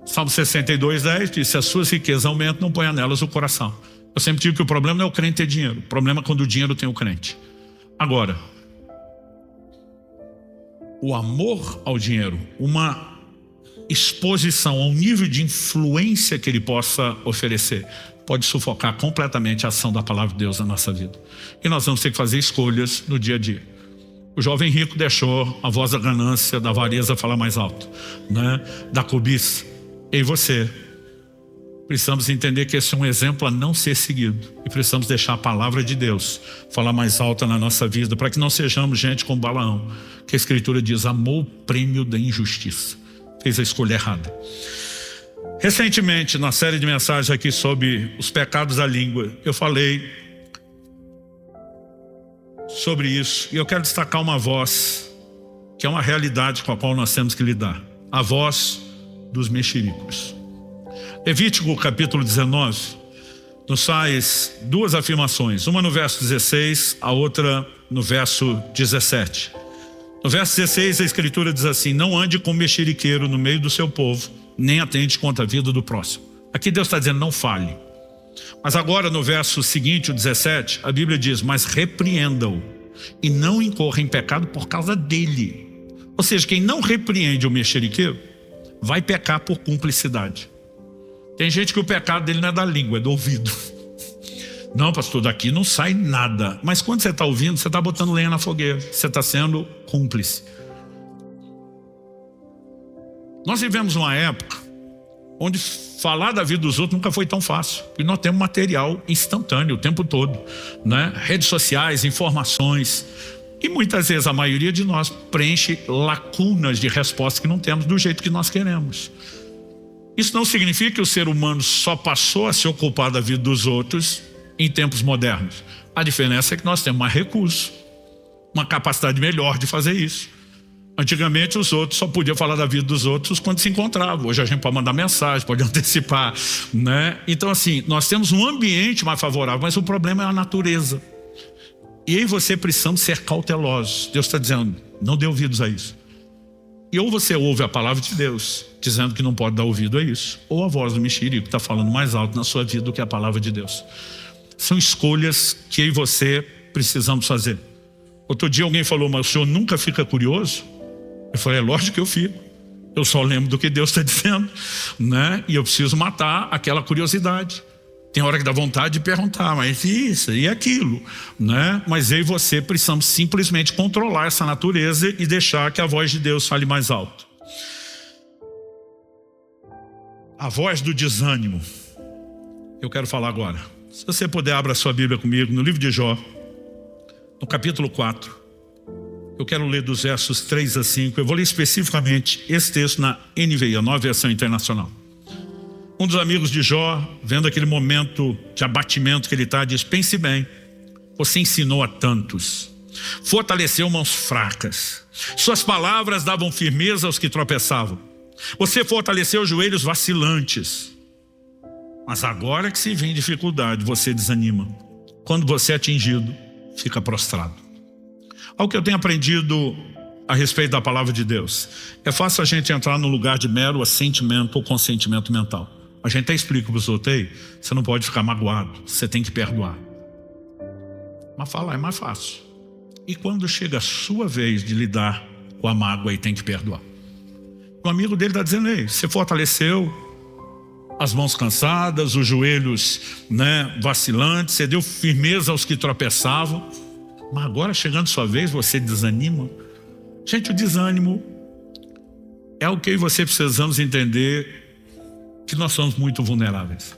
Salmo 62, 10 diz, se as suas riquezas aumentam, não ponha nelas o coração. Eu sempre digo que o problema não é o crente ter dinheiro, o problema é quando o dinheiro tem o crente. Agora, o amor ao dinheiro, uma exposição ao nível de influência que ele possa oferecer, pode sufocar completamente a ação da palavra de Deus na nossa vida. E nós vamos ter que fazer escolhas no dia a dia. O jovem rico deixou a voz da ganância, da avareza falar mais alto, né? Da cobiça. E você, precisamos entender que esse é um exemplo a não ser seguido. E precisamos deixar a palavra de Deus falar mais alta na nossa vida, para que não sejamos gente como Balaão, que a Escritura diz, amou o prêmio da injustiça. Fez a escolha errada. Recentemente, na série de mensagens aqui sobre os pecados da língua, eu falei sobre isso. E eu quero destacar uma voz, que é uma realidade com a qual nós temos que lidar. A voz dos mexericos. Levítico capítulo 19 nos faz duas afirmações, uma no verso 16, a outra no verso 17. No verso 16 a Escritura diz assim, não ande com mexeriqueiro no meio do seu povo, nem atente contra a vida do próximo. Aqui Deus está dizendo, não fale. Mas agora no verso seguinte, o 17, a Bíblia diz, mas repreenda-o e não incorra em pecado por causa dele. Ou seja, quem não repreende o mexeriqueiro vai pecar por cumplicidade. Tem gente que o pecado dele não é da língua, é do ouvido. Não, pastor, daqui não sai nada. Mas quando você está ouvindo, você está botando lenha na fogueira. Você está sendo cúmplice. Nós vivemos uma época onde falar da vida dos outros nunca foi tão fácil. E nós temos material instantâneo o tempo todo, né? Redes sociais, informações. E muitas vezes a maioria de nós preenche lacunas de respostas que não temos do jeito que nós queremos. Isso não significa que o ser humano só passou a se ocupar da vida dos outros em tempos modernos. A diferença é que nós temos mais recurso, uma capacidade melhor de fazer isso. Antigamente os outros só podiam falar da vida dos outros quando se encontravam. Hoje a gente pode mandar mensagem, pode antecipar, né? Então assim, nós temos um ambiente mais favorável, mas o problema é a natureza. E aí você precisamos ser cautelosos. Deus está dizendo, não dê ouvidos a isso. E ou você ouve a palavra de Deus, dizendo que não pode dar ouvido a isso, ou a voz do mexerico está falando mais alto na sua vida do que a palavra de Deus. São escolhas que eu e você precisamos fazer. Outro dia alguém falou, mas o senhor nunca fica curioso? Eu falei, é lógico que eu fico. Eu só lembro do que Deus está dizendo, né? E eu preciso matar aquela curiosidade. Tem hora que dá vontade de perguntar, mas isso e aquilo, né? Mas eu e você precisamos simplesmente controlar essa natureza e deixar que a voz de Deus fale mais alto. A voz do desânimo. Eu quero falar agora. Se você puder, abra a sua Bíblia comigo no livro de Jó, no capítulo 4. Eu quero ler dos versos 3 a 5. Eu vou ler especificamente esse texto na NVI, a Nova Versão Internacional. Um dos amigos de Jó, vendo aquele momento de abatimento que ele está, diz, pense bem, você ensinou a tantos, fortaleceu mãos fracas, suas palavras davam firmeza aos que tropeçavam, você fortaleceu joelhos vacilantes, mas agora que se vê em dificuldade, você desanima. Quando você é atingido, fica prostrado. Ao que eu tenho aprendido a respeito da palavra de Deus, é fácil a gente entrar no lugar de mero assentimento ou consentimento mental. A gente até explica para os outros, ei, você não pode ficar magoado, você tem que perdoar. Mas falar é mais fácil. E quando chega a sua vez de lidar com a mágoa e tem que perdoar? O amigo dele está dizendo, ei, você fortaleceu as mãos cansadas, os joelhos, né, vacilantes, você deu firmeza aos que tropeçavam. Mas agora, chegando sua vez, você desanima. Gente, o desânimo é o que eu e você precisamos entender, que nós somos muito vulneráveis.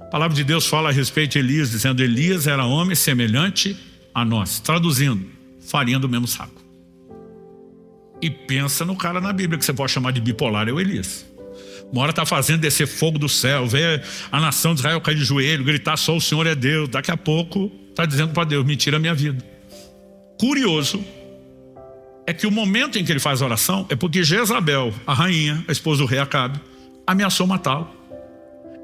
A palavra de Deus fala a respeito de Elias, dizendo: Elias era homem semelhante a nós. Traduzindo, farinha do mesmo saco. E pensa no cara na Bíblia que você pode chamar de bipolar, é o Elias. Uma hora está fazendo descer fogo do céu, ver a nação de Israel cair de joelho, gritar só o Senhor é Deus. Daqui a pouco está dizendo para Deus: me tira a minha vida. Curioso é que o momento em que ele faz a oração é porque Jezabel, a rainha, a esposa do rei Acabe, ameaçou matá-lo.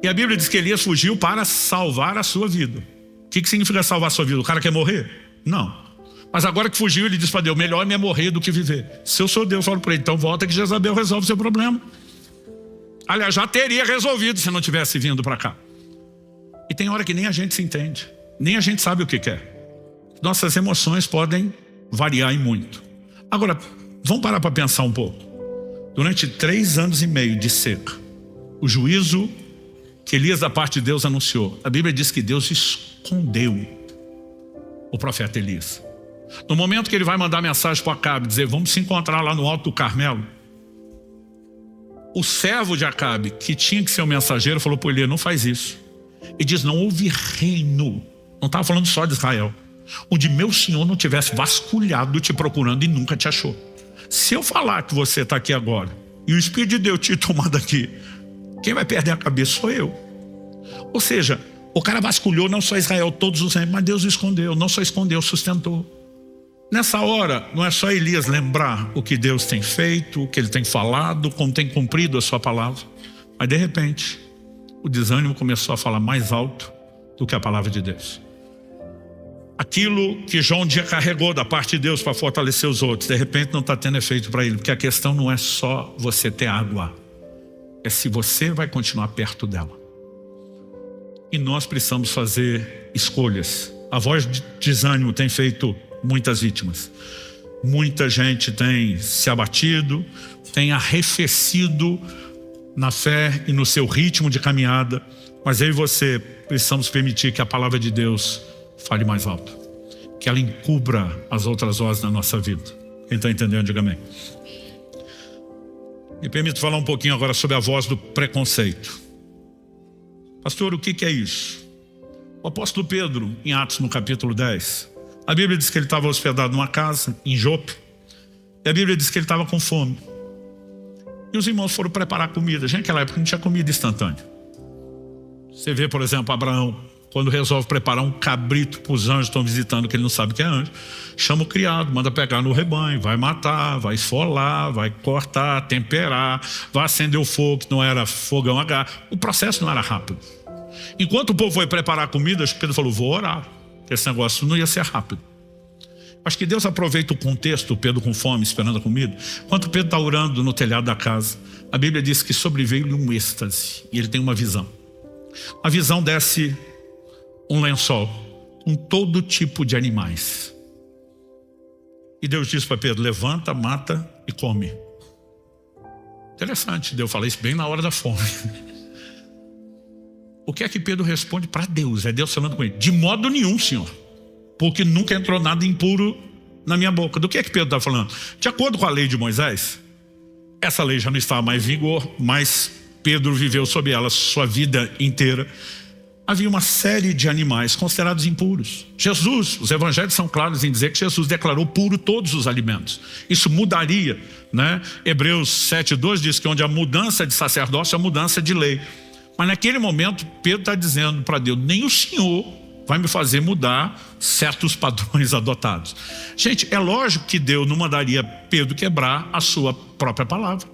E a Bíblia diz que Elias fugiu para salvar a sua vida. O que significa salvar a sua vida? O cara quer morrer? Não. Mas agora que fugiu, ele diz para Deus: melhor é morrer do que viver. Se eu sou Deus, eu falo para ele: então volta que Jezabel resolve o seu problema. Aliás, já teria resolvido se não tivesse vindo para cá. E tem hora que nem a gente se entende, nem a gente sabe o que quer. Nossas emoções podem variar em muito. Agora, vamos parar para pensar um pouco. Durante 3 anos e meio de seca, o juízo que Elias da parte de Deus anunciou, a Bíblia diz que Deus escondeu o profeta Elias. No momento que ele vai mandar mensagem para Acabe, dizer: vamos se encontrar lá no alto do Carmelo, o servo de Acabe, que tinha que ser o mensageiro, falou para Elias: não faz isso. E diz: não houve reino, não estava falando só de Israel, onde meu senhor não tivesse vasculhado te procurando e nunca te achou. Se eu falar que você está aqui agora e o Espírito de Deus te tomar daqui, quem vai perder a cabeça sou eu. Ou seja, o cara vasculhou não só Israel, todos os reinos, mas Deus o escondeu. Não só escondeu, sustentou. Nessa hora, não é só Elias lembrar o que Deus tem feito, o que ele tem falado, como tem cumprido a sua palavra, mas de repente o desânimo começou a falar mais alto do que a palavra de Deus. Aquilo que João um dia carregou da parte de Deus para fortalecer os outros, de repente não está tendo efeito para ele, porque a questão não é só você ter água, é se você vai continuar perto dela. E nós precisamos fazer escolhas. A voz de desânimo tem feito muitas vítimas. Muita gente tem se abatido, tem arrefecido na fé e no seu ritmo de caminhada, mas eu e você precisamos permitir que a palavra de Deus fale mais alto, que ela encubra as outras vozes da nossa vida. Quem está entendendo, diga amém. Me permito falar um pouquinho agora sobre a voz do preconceito. Pastor, o que é isso? O apóstolo Pedro, em Atos no capítulo 10, a Bíblia diz que ele estava hospedado numa casa em Jope, e a Bíblia diz que ele estava com fome. E os irmãos foram preparar comida. Gente, naquela época não tinha comida instantânea. Você vê, por exemplo, Abraão, quando resolve preparar um cabrito para os anjos que estão visitando, que ele não sabe que é anjo, chama o criado, manda pegar no rebanho, vai matar, vai esfolar, vai cortar, temperar, vai acender o fogo, que não era fogão a gás. O processo não era rápido. Enquanto o povo foi preparar a comida, Pedro falou: vou orar. Esse negócio não ia ser rápido. Acho que Deus aproveita o contexto, Pedro com fome, esperando a comida. Enquanto Pedro está orando no telhado da casa, a Bíblia diz que sobreveio-lhe um êxtase, e ele tem uma visão. A visão desce um lençol com todo tipo de animais. E Deus diz para Pedro: levanta, mata e come. Interessante, Deus fala isso bem na hora da fome. O que é que Pedro responde para Deus? É Deus falando com ele: de modo nenhum, Senhor, porque nunca entrou nada impuro na minha boca. Do que é que Pedro está falando? De acordo com a lei de Moisés, essa lei já não estava mais em vigor, mas Pedro viveu sob ela sua vida inteira. Havia uma série de animais considerados impuros. Jesus, os evangelhos são claros em dizer que Jesus declarou puro todos os alimentos. Isso mudaria, né? Hebreus 7:2 diz que onde há mudança de sacerdócio, há mudança de lei. Mas naquele momento, Pedro está dizendo para Deus: nem o Senhor vai me fazer mudar certos padrões adotados. Gente, é lógico que Deus não mandaria Pedro quebrar a sua própria palavra.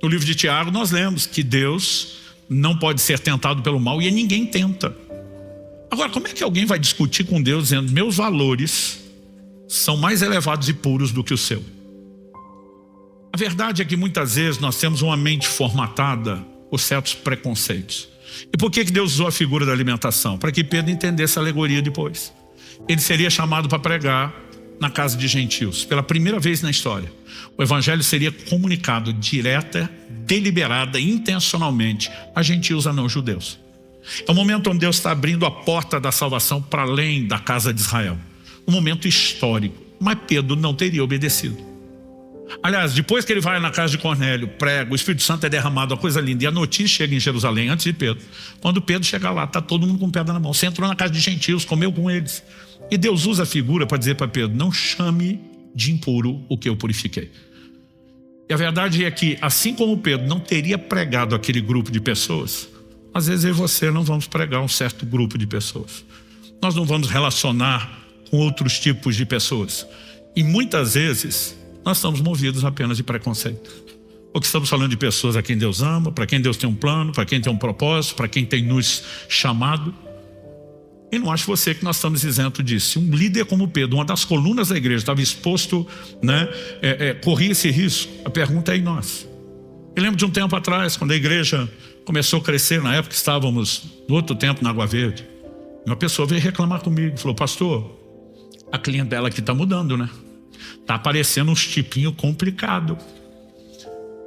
No livro de Tiago nós lemos que Deus não pode ser tentado pelo mal e ninguém tenta. Agora, como é que alguém vai discutir com Deus dizendo: meus valores são mais elevados e puros do que o seu? A verdade é que muitas vezes nós temos uma mente formatada por certos preconceitos. E por que Deus usou a figura da alimentação? Para que Pedro entendesse a alegoria depois. Ele seria chamado para pregar na casa de gentios. Pela primeira vez na história, o evangelho seria comunicado direta, deliberada, intencionalmente a gentios, a não judeus. É o momento onde Deus está abrindo a porta da salvação para além da casa de Israel. um momento histórico. Mas Pedro não teria obedecido. Aliás, depois que ele vai na casa de Cornélio, prega, o Espírito Santo é derramado, uma coisa linda, e a notícia chega em Jerusalém antes de Pedro. Quando Pedro chega lá, está todo mundo com pedra na mão. Você entrou na casa de gentios, comeu com eles. E Deus usa a figura para dizer para Pedro: não chame de impuro o que eu purifiquei. E a verdade é que, assim como Pedro não teria pregado aquele grupo de pessoas, às vezes eu e você não vamos pregar um certo grupo de pessoas. Nós não vamos relacionar com outros tipos de pessoas. E muitas vezes nós estamos movidos apenas de preconceito. Porque estamos falando de pessoas a quem Deus ama, para quem Deus tem um plano, para quem tem um propósito, para quem tem nos chamado. E não acho você que nós estamos isentos disso. Se um líder como Pedro, uma das colunas da igreja, estava exposto, corria esse risco, a pergunta é em nós. Eu lembro de um tempo atrás, quando a igreja começou a crescer, na época estávamos no outro tempo na Água Verde, uma pessoa veio reclamar comigo, falou: pastor, a clientela aqui está mudando, né? Está aparecendo uns tipinhos complicados.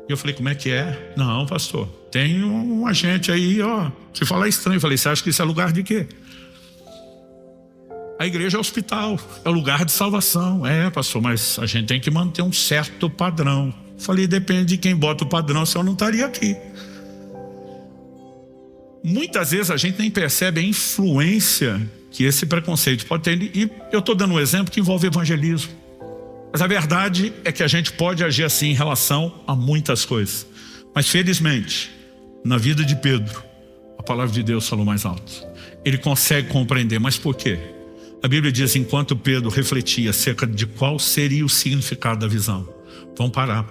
E eu falei: como é que é? Não, pastor, tem um agente aí, ó, se falar estranho. Eu falei: você acha que isso é lugar de quê? A igreja é hospital, é lugar de salvação. É, pastor, mas a gente tem que manter um certo padrão. Eu falei: depende de quem bota o padrão, senão eu não estaria aqui. Muitas vezes a gente nem percebe a influência que esse preconceito pode ter. E eu estou dando um exemplo que envolve evangelismo. Mas a verdade é que a gente pode agir assim em relação a muitas coisas. Mas felizmente, na vida de Pedro, a palavra de Deus falou mais alto. Ele consegue compreender. Mas por quê? A Bíblia diz: enquanto Pedro refletia acerca de qual seria o significado da visão. Vamos parar.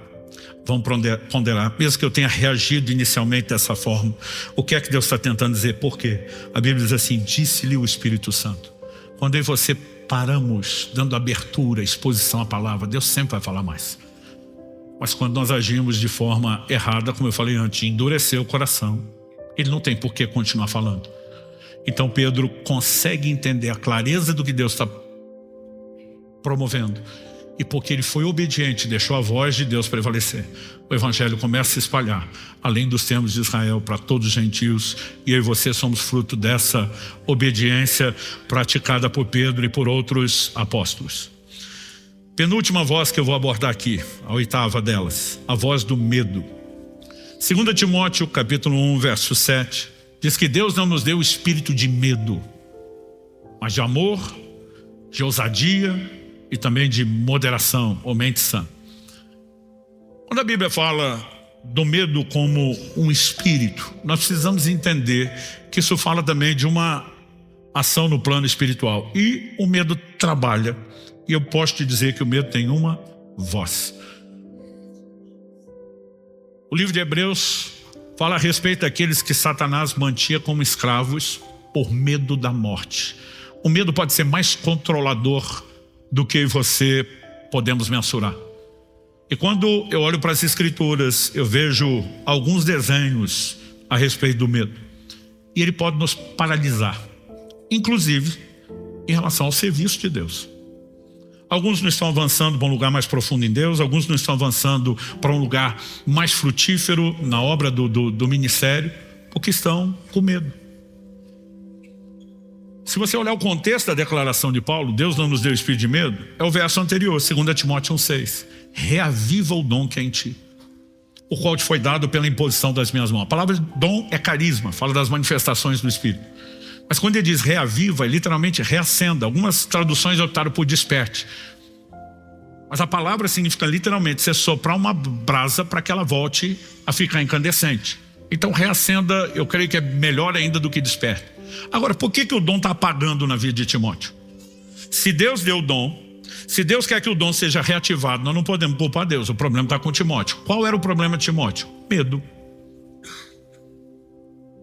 Vamos ponderar. Mesmo que eu tenha reagido inicialmente dessa forma, o que é que Deus está tentando dizer? Por quê? A Bíblia diz assim: disse-lhe o Espírito Santo. Quando eu e você paramos dando abertura, exposição à palavra, Deus sempre vai falar mais. Mas quando nós agimos de forma errada, como eu falei antes, endurecer o coração, ele não tem por que continuar falando. Então Pedro consegue entender a clareza do que Deus está promovendo. E porque ele foi obediente, deixou a voz de Deus prevalecer, o evangelho começa a se espalhar, além dos termos de Israel, para todos os gentios. E eu e você somos fruto dessa obediência praticada por Pedro e por outros apóstolos. Penúltima voz que eu vou abordar aqui, a oitava delas, a voz do medo. 2 Timóteo capítulo 1, verso 7, diz que Deus não nos deu o espírito de medo, mas de amor, de ousadia e também de moderação, ou mente sã. Quando a Bíblia fala do medo como um espírito, nós precisamos entender que isso fala também de uma ação no plano espiritual. E o medo trabalha. E eu posso te dizer que o medo tem uma voz. O livro de Hebreus fala a respeito daqueles que Satanás mantinha como escravos por medo da morte. O medo pode ser mais controlador do que você podemos mensurar. E quando eu olho para as escrituras, eu vejo alguns desenhos a respeito do medo. E ele pode nos paralisar, inclusive em relação ao serviço de Deus. Alguns não estão avançando para um lugar mais profundo em Deus, alguns não estão avançando para um lugar mais frutífero na obra do ministério, porque estão com medo. Se você olhar o contexto da declaração de Paulo, Deus não nos deu espírito de medo, é o verso anterior, 2 Timóteo 1,6. Reaviva o dom que é em ti, o qual te foi dado pela imposição das minhas mãos. A palavra dom é carisma, fala das manifestações do Espírito. Mas quando ele diz reaviva, é literalmente reacenda. Algumas traduções optaram por desperte. Mas a palavra significa literalmente você soprar uma brasa para que ela volte a ficar incandescente. Então reacenda, eu creio que é melhor ainda do que desperte. Agora, por que o dom está apagando na vida de Timóteo? Se Deus deu o dom, se Deus quer que o dom seja reativado, nós não podemos culpar Deus. O problema está com Timóteo. Qual era o problema de Timóteo? Medo.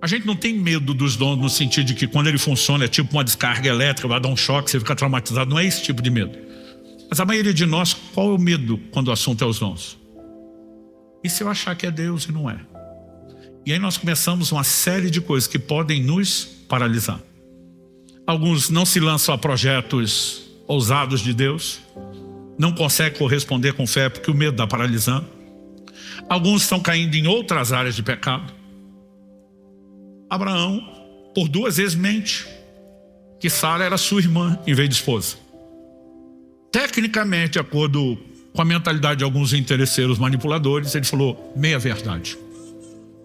A gente não tem medo dos dons no sentido de que quando ele funciona é tipo uma descarga elétrica, vai dar um choque, você fica traumatizado. Não é esse tipo de medo. Mas a maioria de nós, qual é o medo quando o assunto é os dons? E se eu achar que é Deus e não é? E aí nós começamos uma série de coisas que podem nos paralisar. Alguns não se lançam a projetos ousados de Deus, não conseguem corresponder com fé porque o medo está paralisando. Alguns estão caindo em outras áreas de pecado. Abraão, por 2 vezes mente que Sara era sua irmã em vez de esposa. tecnicamente, de acordo com a mentalidade de alguns interesseiros manipuladores, ele falou meia-verdade.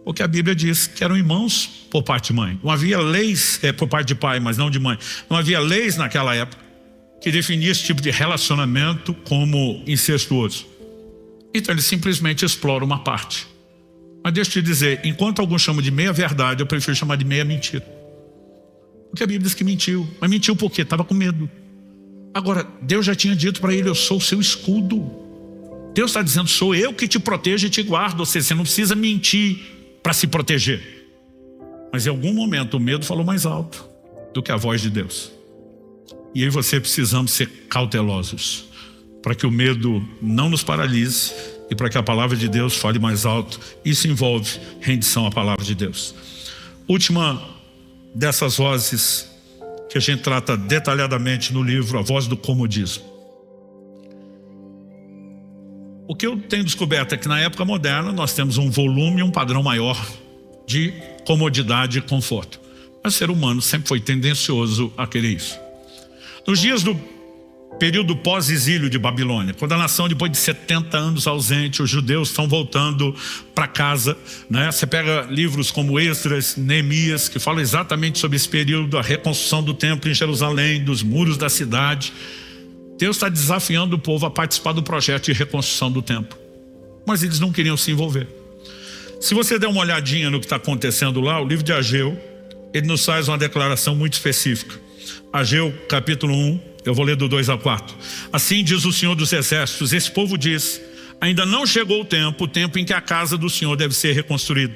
Porque a Bíblia diz que eram irmãos por parte de mãe. Não havia leis por parte de pai, mas não de mãe. Não havia leis naquela época que definia esse tipo de relacionamento como incestuoso. Então ele simplesmente explora uma parte. Mas deixa eu te dizer, enquanto alguns chamam de meia-verdade, eu prefiro chamar de meia-mentira. Porque a Bíblia diz que mentiu. Mas mentiu por quê? Estava com medo. Agora, Deus já tinha dito para ele, eu sou o seu escudo. Deus está dizendo, sou eu que te protejo e te guardo. Ou seja, você não precisa mentir para se proteger. Mas em algum momento o medo falou mais alto do que a voz de Deus. E eu e você precisamos ser cautelosos, para que o medo não nos paralise e para que a palavra de Deus fale mais alto. Isso envolve rendição à palavra de Deus. Última dessas vozes que a gente trata detalhadamente no livro, a voz do comodismo. O que eu tenho descoberto é que na época moderna nós temos um volume e um padrão maior de comodidade e conforto. Mas o ser humano sempre foi tendencioso a querer isso. Nos dias do período pós-exílio de Babilônia, quando a nação, depois de 70 anos ausente, os judeus estão voltando para casa, né? Você pega livros como Esdras, Neemias, que falam exatamente sobre esse período, a reconstrução do templo em Jerusalém, dos muros da cidade. Deus está desafiando o povo a participar do projeto de reconstrução do templo. Mas eles não queriam se envolver. Se você der uma olhadinha no que está acontecendo lá, o livro de Ageu, ele nos faz uma declaração muito específica. Ageu, capítulo 1, eu vou ler do 2 a 4. Assim diz o Senhor dos Exércitos, esse povo diz, ainda não chegou o tempo em que a casa do Senhor deve ser reconstruída.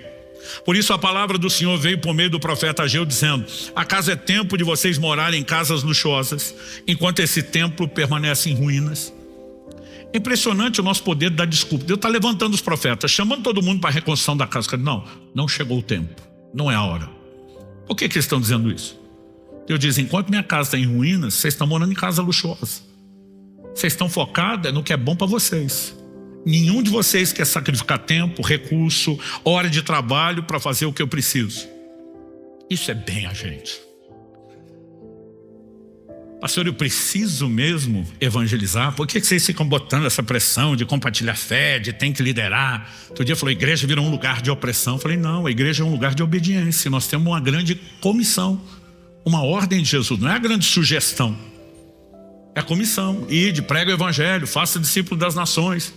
Por isso a palavra do Senhor veio por meio do profeta Ageu dizendo, acaso é tempo de vocês morarem em casas luxuosas, enquanto esse templo permanece em ruínas? É impressionante o nosso poder de dar desculpa. Deus está levantando os profetas, chamando todo mundo para a reconstrução da casa. Não chegou o tempo, não é a hora. Por que eles estão dizendo isso? Deus diz, enquanto minha casa está em ruínas, vocês estão morando em casa luxuosa. Vocês estão focados no que é bom para vocês. Nenhum de vocês quer sacrificar tempo, recurso, hora de trabalho para fazer o que eu preciso. Isso é bem a gente. Pastor, eu preciso mesmo evangelizar? Por que vocês ficam botando essa pressão de compartilhar fé, de tem que liderar? Outro dia falou, a igreja virou um lugar de opressão. Eu falei, não, a igreja é um lugar de obediência. Nós temos uma grande comissão, uma ordem de Jesus, não é a grande sugestão. É a comissão, ide, prega o evangelho, faça discípulo das nações.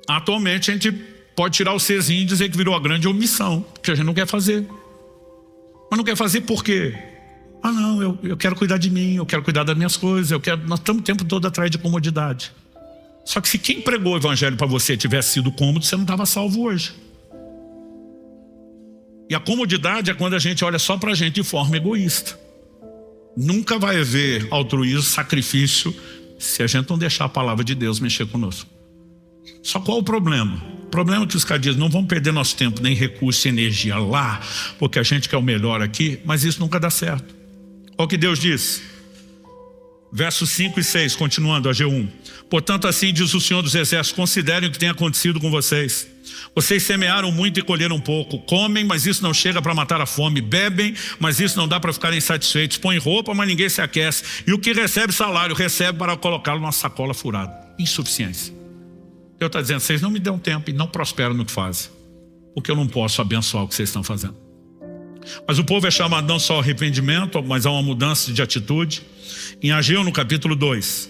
Atualmente a gente pode tirar o Czinho e dizer que virou a grande omissão, porque a gente não quer fazer. Mas não quer fazer por quê? Não, eu quero cuidar de mim, eu quero cuidar das minhas coisas, nós estamos o tempo todo atrás de comodidade. Só que se quem pregou o evangelho para você tivesse sido cômodo, você não estava salvo hoje. E a comodidade é quando a gente olha só para a gente de forma egoísta. Nunca vai haver altruísmo, sacrifício, se a gente não deixar a palavra de Deus mexer conosco. Só qual o problema? O problema é que os caras dizem, não vamos perder nosso tempo, nem recurso e energia lá, porque a gente quer o melhor aqui, mas isso nunca dá certo. Olha o que Deus diz. Versos 5 e 6, continuando, Ageu 1. Portanto, assim diz o Senhor dos Exércitos, considerem o que tem acontecido com vocês. Vocês semearam muito e colheram pouco. Comem, mas isso não chega para matar a fome. Bebem, mas isso não dá para ficarem satisfeitos. Põem roupa, mas ninguém se aquece. E o que recebe salário, recebe para colocá-lo numa sacola furada. Insuficiência. Deus está dizendo, vocês não me dão tempo e não prosperam no que fazem. Porque eu não posso abençoar o que vocês estão fazendo. Mas o povo é chamado não só ao arrependimento, mas a uma mudança de atitude. Em Ageu, no capítulo 2,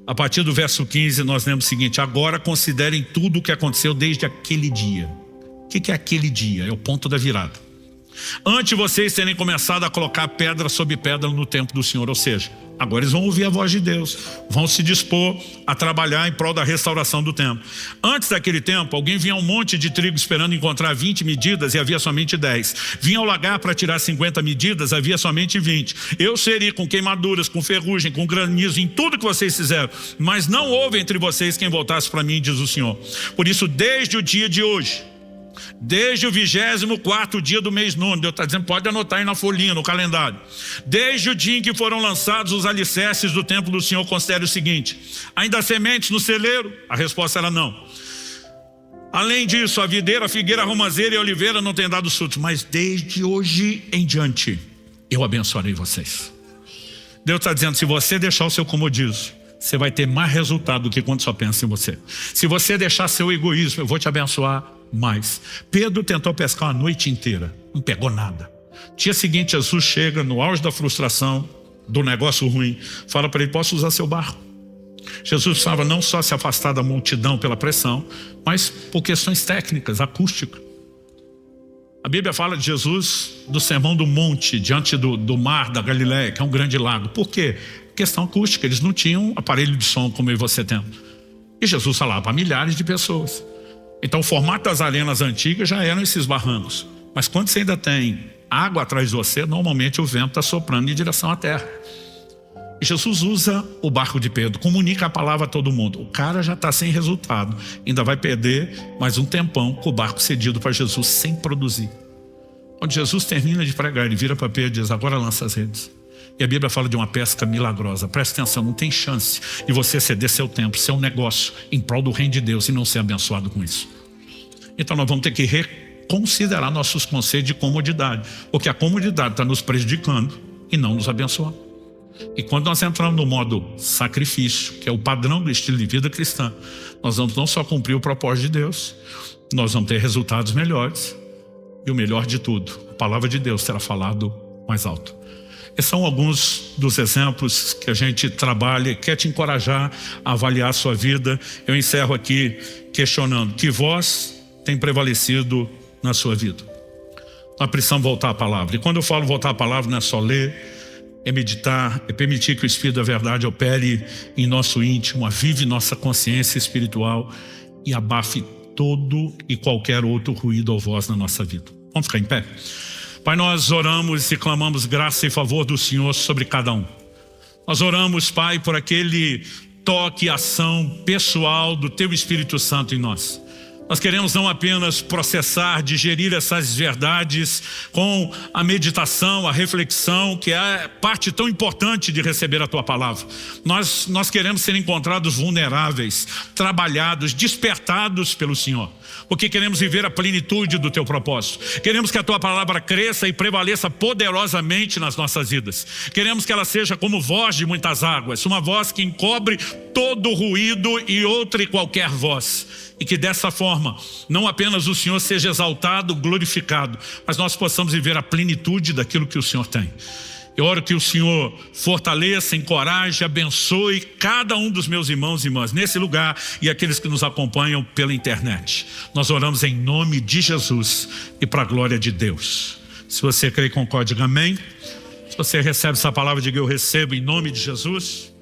a partir do verso 15, nós lemos o seguinte, agora considerem tudo o que aconteceu desde aquele dia. O que é aquele dia? É o ponto da virada. Antes de vocês terem começado a colocar pedra sobre pedra no templo do Senhor, ou seja, agora eles vão ouvir a voz de Deus, vão se dispor a trabalhar em prol da restauração do templo. Antes daquele tempo, alguém vinha um monte de trigo esperando encontrar 20 medidas e havia somente 10. Vinha ao lagar para tirar 50 medidas, havia somente 20. Eu seria com queimaduras, com ferrugem, com granizo, em tudo que vocês fizeram, mas não houve entre vocês quem voltasse para mim, diz o Senhor. Por isso, desde o dia de hoje, desde o 24º dia do mês nono, Deus está dizendo, pode anotar aí na folhinha, no calendário. Desde o dia em que foram lançados os alicerces do templo do Senhor, considere o seguinte, ainda há sementes no celeiro? A resposta era não. Além disso, a videira, a figueira, a romazeira e a oliveira não têm dado frutos, mas desde hoje em diante, eu abençoarei vocês. Deus está dizendo, se você deixar o seu comodismo, você vai ter mais resultado do que quando só pensa em você. Se você deixar seu egoísmo, eu vou te abençoar mais. Pedro tentou pescar a noite inteira, não pegou nada. Dia seguinte, Jesus chega no auge da frustração, do negócio ruim, fala para ele: posso usar seu barco? Jesus precisava não só se afastar da multidão pela pressão, mas por questões técnicas, acústicas. A Bíblia fala de Jesus do Sermão do Monte, diante do mar da Galileia, que é um grande lago. Por quê? Questão acústica, eles não tinham aparelho de som como eu e você temos. E Jesus falava para milhares de pessoas. Então o formato das arenas antigas já eram esses barrancos. Mas quando você ainda tem água atrás de você, normalmente o vento está soprando em direção à terra. E Jesus usa o barco de Pedro, comunica a palavra a todo mundo. O cara já está sem resultado, ainda vai perder mais um tempão com o barco cedido para Jesus sem produzir. Quando Jesus termina de pregar, ele vira para Pedro e diz: agora lança as redes. E a Bíblia fala de uma pesca milagrosa. Presta atenção, não tem chance de você ceder seu tempo, seu negócio em prol do reino de Deus e não ser abençoado com isso. Então nós vamos ter que reconsiderar nossos conceitos de comodidade, porque a comodidade está nos prejudicando e não nos abençoando. E quando nós entramos no modo sacrifício, que é o padrão do estilo de vida cristã, nós vamos não só cumprir o propósito de Deus, nós vamos ter resultados melhores. E o melhor de tudo, a palavra de Deus terá falado mais alto. Esses são alguns dos exemplos que a gente trabalha e quer te encorajar a avaliar a sua vida. Eu encerro aqui questionando: que voz tem prevalecido na sua vida? Nós precisamos voltar à palavra. E quando eu falo voltar à palavra, não é só ler, é meditar, é permitir que o Espírito da verdade opere em nosso íntimo, avive nossa consciência espiritual e abafe todo e qualquer outro ruído ou voz na nossa vida. Vamos ficar em pé? Pai, nós oramos e clamamos graça e favor do Senhor sobre cada um. Nós oramos, Pai, por aquele toque e ação pessoal do Teu Espírito Santo em nós. Nós queremos não apenas processar, digerir essas verdades com a meditação, a reflexão, que é parte tão importante de receber a Tua palavra. Nós queremos ser encontrados vulneráveis, trabalhados, despertados pelo Senhor, porque queremos viver a plenitude do Teu propósito. Queremos que a Tua palavra cresça e prevaleça poderosamente nas nossas vidas. Queremos que ela seja como voz de muitas águas, uma voz que encobre todo ruído e outra e qualquer voz. E que dessa forma, não apenas o Senhor seja exaltado, glorificado, mas nós possamos viver a plenitude daquilo que o Senhor tem. Eu oro que o Senhor fortaleça, encoraje, abençoe cada um dos meus irmãos e irmãs nesse lugar e aqueles que nos acompanham pela internet. Nós oramos em nome de Jesus e para a glória de Deus. Se você crê com o código amém. Se você recebe essa palavra, diga: eu recebo em nome de Jesus.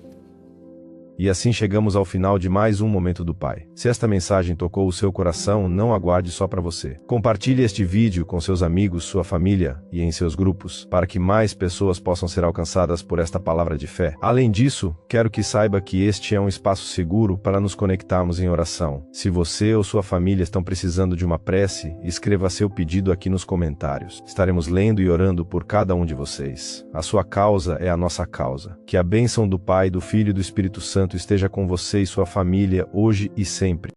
E assim chegamos ao final de mais um Momento do Pai. Se esta mensagem tocou o seu coração, não aguarde só para você. Compartilhe este vídeo com seus amigos, sua família e em seus grupos, para que mais pessoas possam ser alcançadas por esta palavra de fé. Além disso, quero que saiba que este é um espaço seguro para nos conectarmos em oração. Se você ou sua família estão precisando de uma prece, escreva seu pedido aqui nos comentários. Estaremos lendo e orando por cada um de vocês. A sua causa é a nossa causa. Que a bênção do Pai, do Filho e do Espírito Santo esteja com você e sua família hoje e sempre.